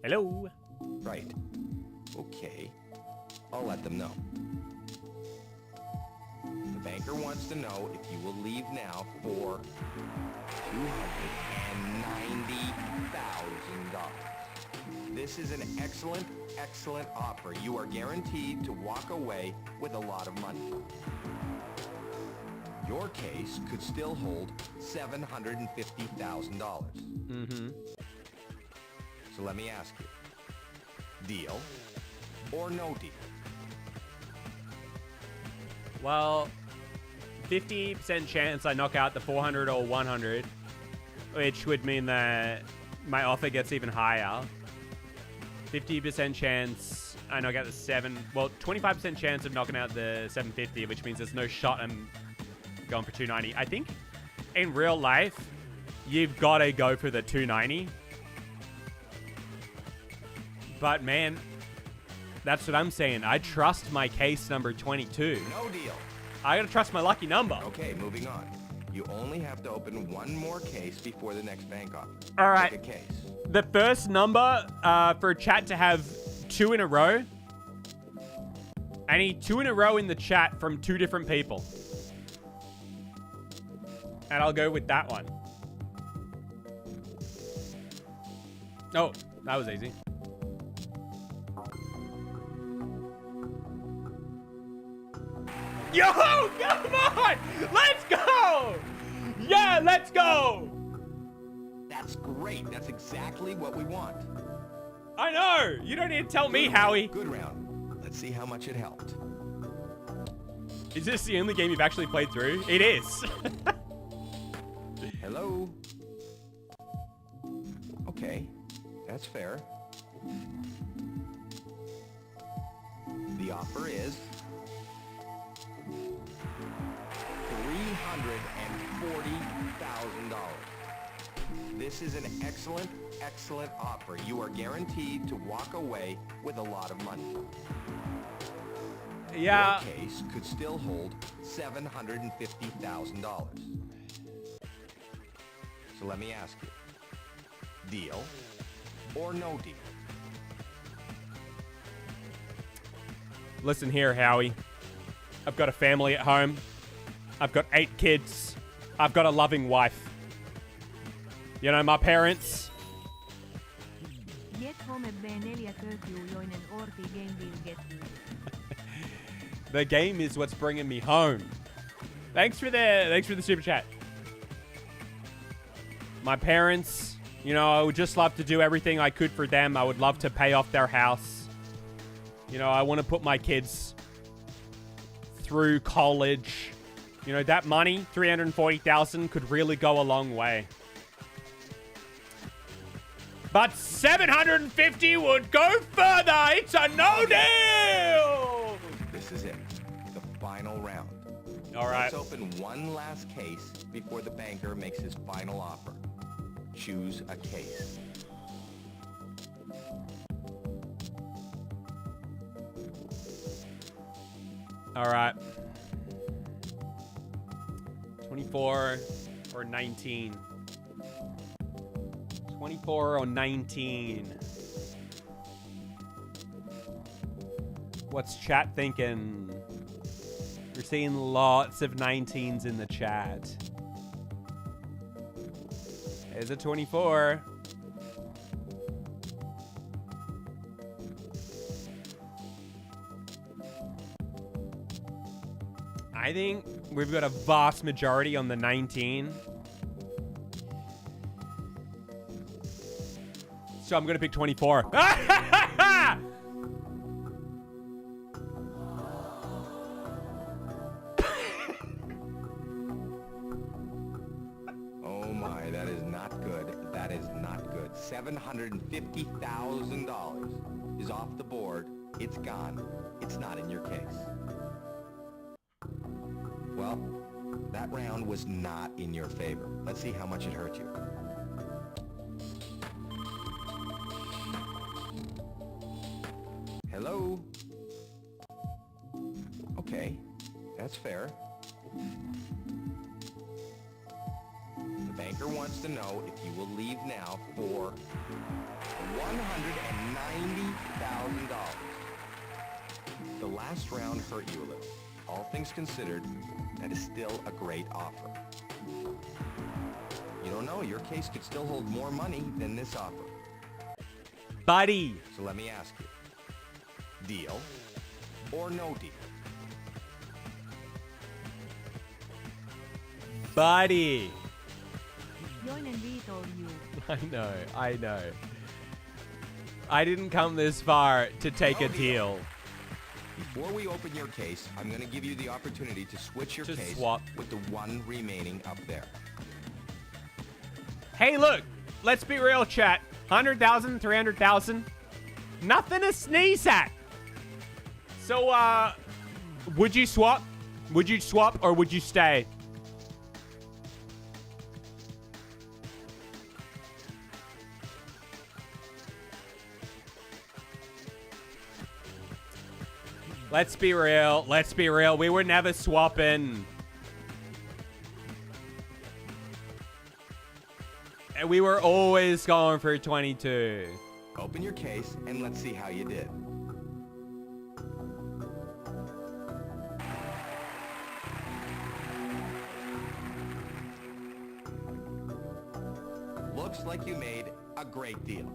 Speaker 1: Hello?
Speaker 4: Right. Okay. I'll let them know. The banker wants to know if you will leave now for $290,000. This is an excellent, excellent offer. You are guaranteed to walk away with a lot of money. Your case could still hold $750,000.
Speaker 1: Mm-hmm.
Speaker 4: So let me ask you, deal or no deal?
Speaker 1: Well, 50% chance I knock out the 400 or 100, which would mean that my offer gets even higher. 50% chance I knock out the 25% chance of knocking out the 750, which means there's no shot I'm going for 290. I think in real life, you've got to go for the 290. But man, that's what I'm saying. I trust my case number 22.
Speaker 4: No deal.
Speaker 1: I gotta trust my lucky number.
Speaker 4: Okay, moving on. You only have to open 1 more case before the next bank offer.
Speaker 1: All right.
Speaker 4: Pick a case.
Speaker 1: the first number for chat to have 2 in a row. I need 2 in a row in the chat from 2 different people. And I'll go with that one. Oh, that was easy. Yo, come on! Let's go! Yeah, let's go!
Speaker 4: That's great. That's exactly what we want.
Speaker 1: I know! You don't need to tell me, Howie.
Speaker 4: Good round. Let's see how much it helped.
Speaker 1: Is this the only game you've actually played through? It is.
Speaker 4: Hello? Okay, that's fair. The offer is $340,000. This is an excellent, excellent offer. You are guaranteed to walk away with a lot of money.
Speaker 1: Yeah.
Speaker 4: Your case could still hold $750,000. So let me ask you, deal or no deal?
Speaker 1: Listen here, Howie. I've got a family at home. I've got 8 kids. I've got a loving wife. You know, my parents. The game is what's bringing me home. Thanks for the super chat. My parents, you know, I would just love to do everything I could for them. I would love to pay off their house. You know, I want to put my kids through college. You know, that money, $340,000, could really go a long way. But $750 would go further. It's a no deal.
Speaker 4: This is it, the final round.
Speaker 1: All right.
Speaker 4: Let's open one last case before the banker makes his final offer. Choose a case.
Speaker 1: All right. 24 or 19. 24 or 19. What's chat thinking? We're seeing lots of 19s in the chat. There's a 24. I think we've got a vast majority on the 19. So I'm going to pick 24.
Speaker 4: Oh my, that is not good. That is not good. $750,000 is off the board. It's gone. It's not in your case. Well, that round was not in your favor. Let's see how much it hurt you. Hello? Okay, that's fair. The banker wants to know if you will leave now for $190,000. The last round hurt you a little. All things considered, that is still a great offer. You don't know, your case could still hold more money than this offer.
Speaker 1: Buddy.
Speaker 4: So let me ask you, deal or no deal?
Speaker 1: Buddy.
Speaker 2: Joinen vetoed you.
Speaker 1: I know. I didn't come this far to take a deal.
Speaker 4: Before we open your case, I'm going to give you the opportunity to switch your
Speaker 1: Just
Speaker 4: case
Speaker 1: swap.
Speaker 4: with the one remaining up there.
Speaker 1: Hey, look. Let's be real, chat. 100,000, 300,000. Nothing to sneeze at. So, would you swap? Would you swap or would you stay? Let's be real. Let's be real. We were never swapping. We were always going for 22.
Speaker 4: Open your case and let's see how you did. Looks like you made a great deal.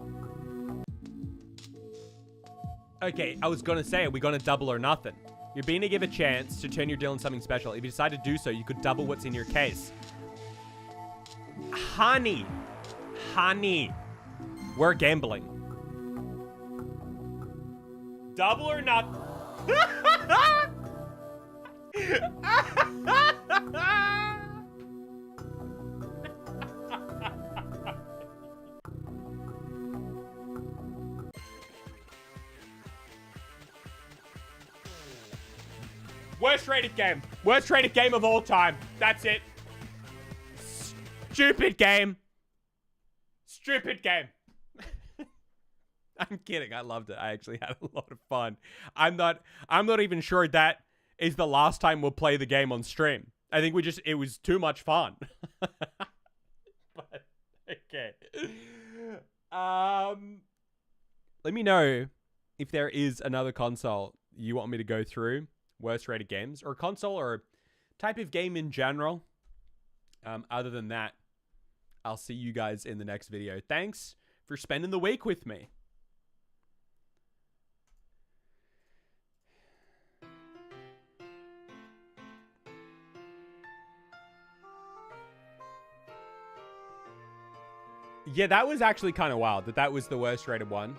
Speaker 1: Okay, I was gonna say, are we gonna double or nothing? You're being to give a chance to turn your deal into something special. If you decide to do so, you could double what's in your case. Honey. Honey. We're gambling. Double or not? Worst rated game. Worst rated game of all time. That's it. Stupid game. Stupid game. I'm kidding. I loved it. I actually had a lot of fun. I'm not even sure that is the last time we'll play the game on stream. I think it was too much fun. But okay. Let me know if there is another console you want me to go through. Worst rated games, or console, or type of game in general. Other than that, I'll see you guys in the next video. Thanks for spending the week with me. Yeah, that was actually kind of wild that was the worst rated one.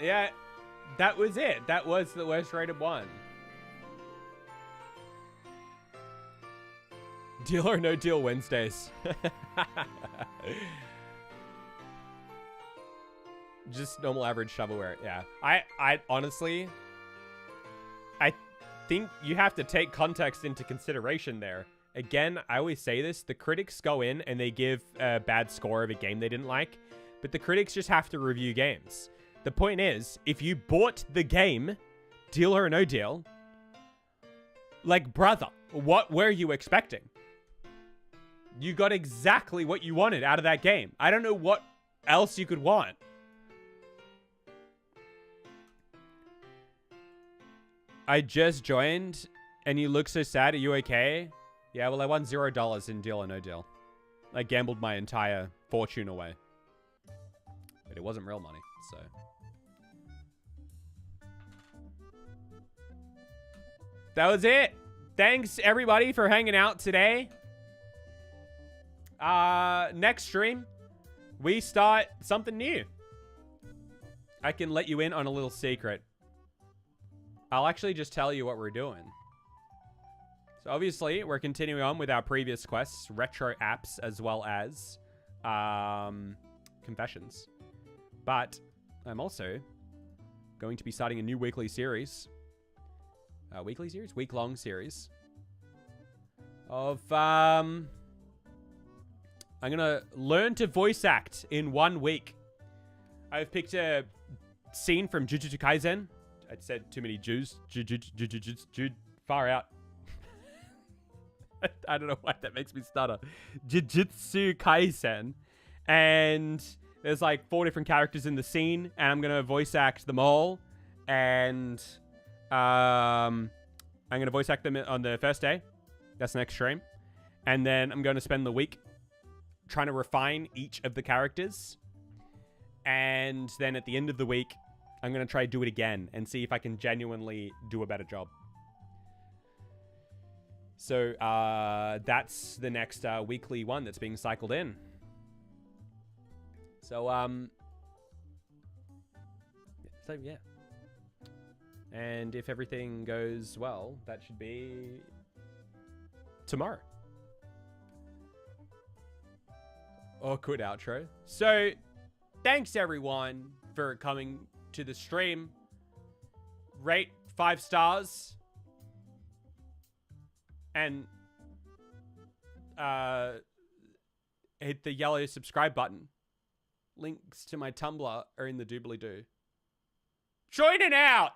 Speaker 1: Yeah, that was it. That was the worst rated one. Deal or no deal Wednesdays. Just normal average shovelware. Yeah. I honestly, I think you have to take context into consideration there. Again, I always say this. The critics go in and they give a bad score of a game they didn't like. But the critics just have to review games. The point is, if you bought the game, deal or no deal, like, brother, what were you expecting? You got exactly what you wanted out of that game. I don't know what else you could want. I just joined, and you look so sad. Are you okay? Yeah, well, I won $0 in deal or no deal. I gambled my entire fortune away. But it wasn't real money, so... That was it. Thanks, everybody, for hanging out today. Next stream, we start something new. I can let you in on a little secret. I'll actually just tell you what we're doing. So, obviously, we're continuing on with our previous quests, retro apps, as well as confessions. But I'm also going to be starting a new weekly series. Week-long series of, I'm gonna learn to voice act in 1 week. I've picked a scene from Jujutsu Kaisen. I said too many Jews. Far out. I don't know why that makes me stutter. Jujutsu Kaisen. And there's like 4 different characters in the scene, and I'm gonna voice act them all. And I'm going to voice act them on the first day. That's the next stream. And then I'm going to spend the week trying to refine each of the characters. And then at the end of the week, I'm going to try to do it again and see if I can genuinely do a better job. So that's the next weekly one that's being cycled in. So, yeah. And if everything goes well, that should be tomorrow. Awkward outro. So, thanks everyone for coming to the stream. Rate 5 stars. And hit the yellow subscribe button. Links to my Tumblr are in the doobly-doo. Joinen out!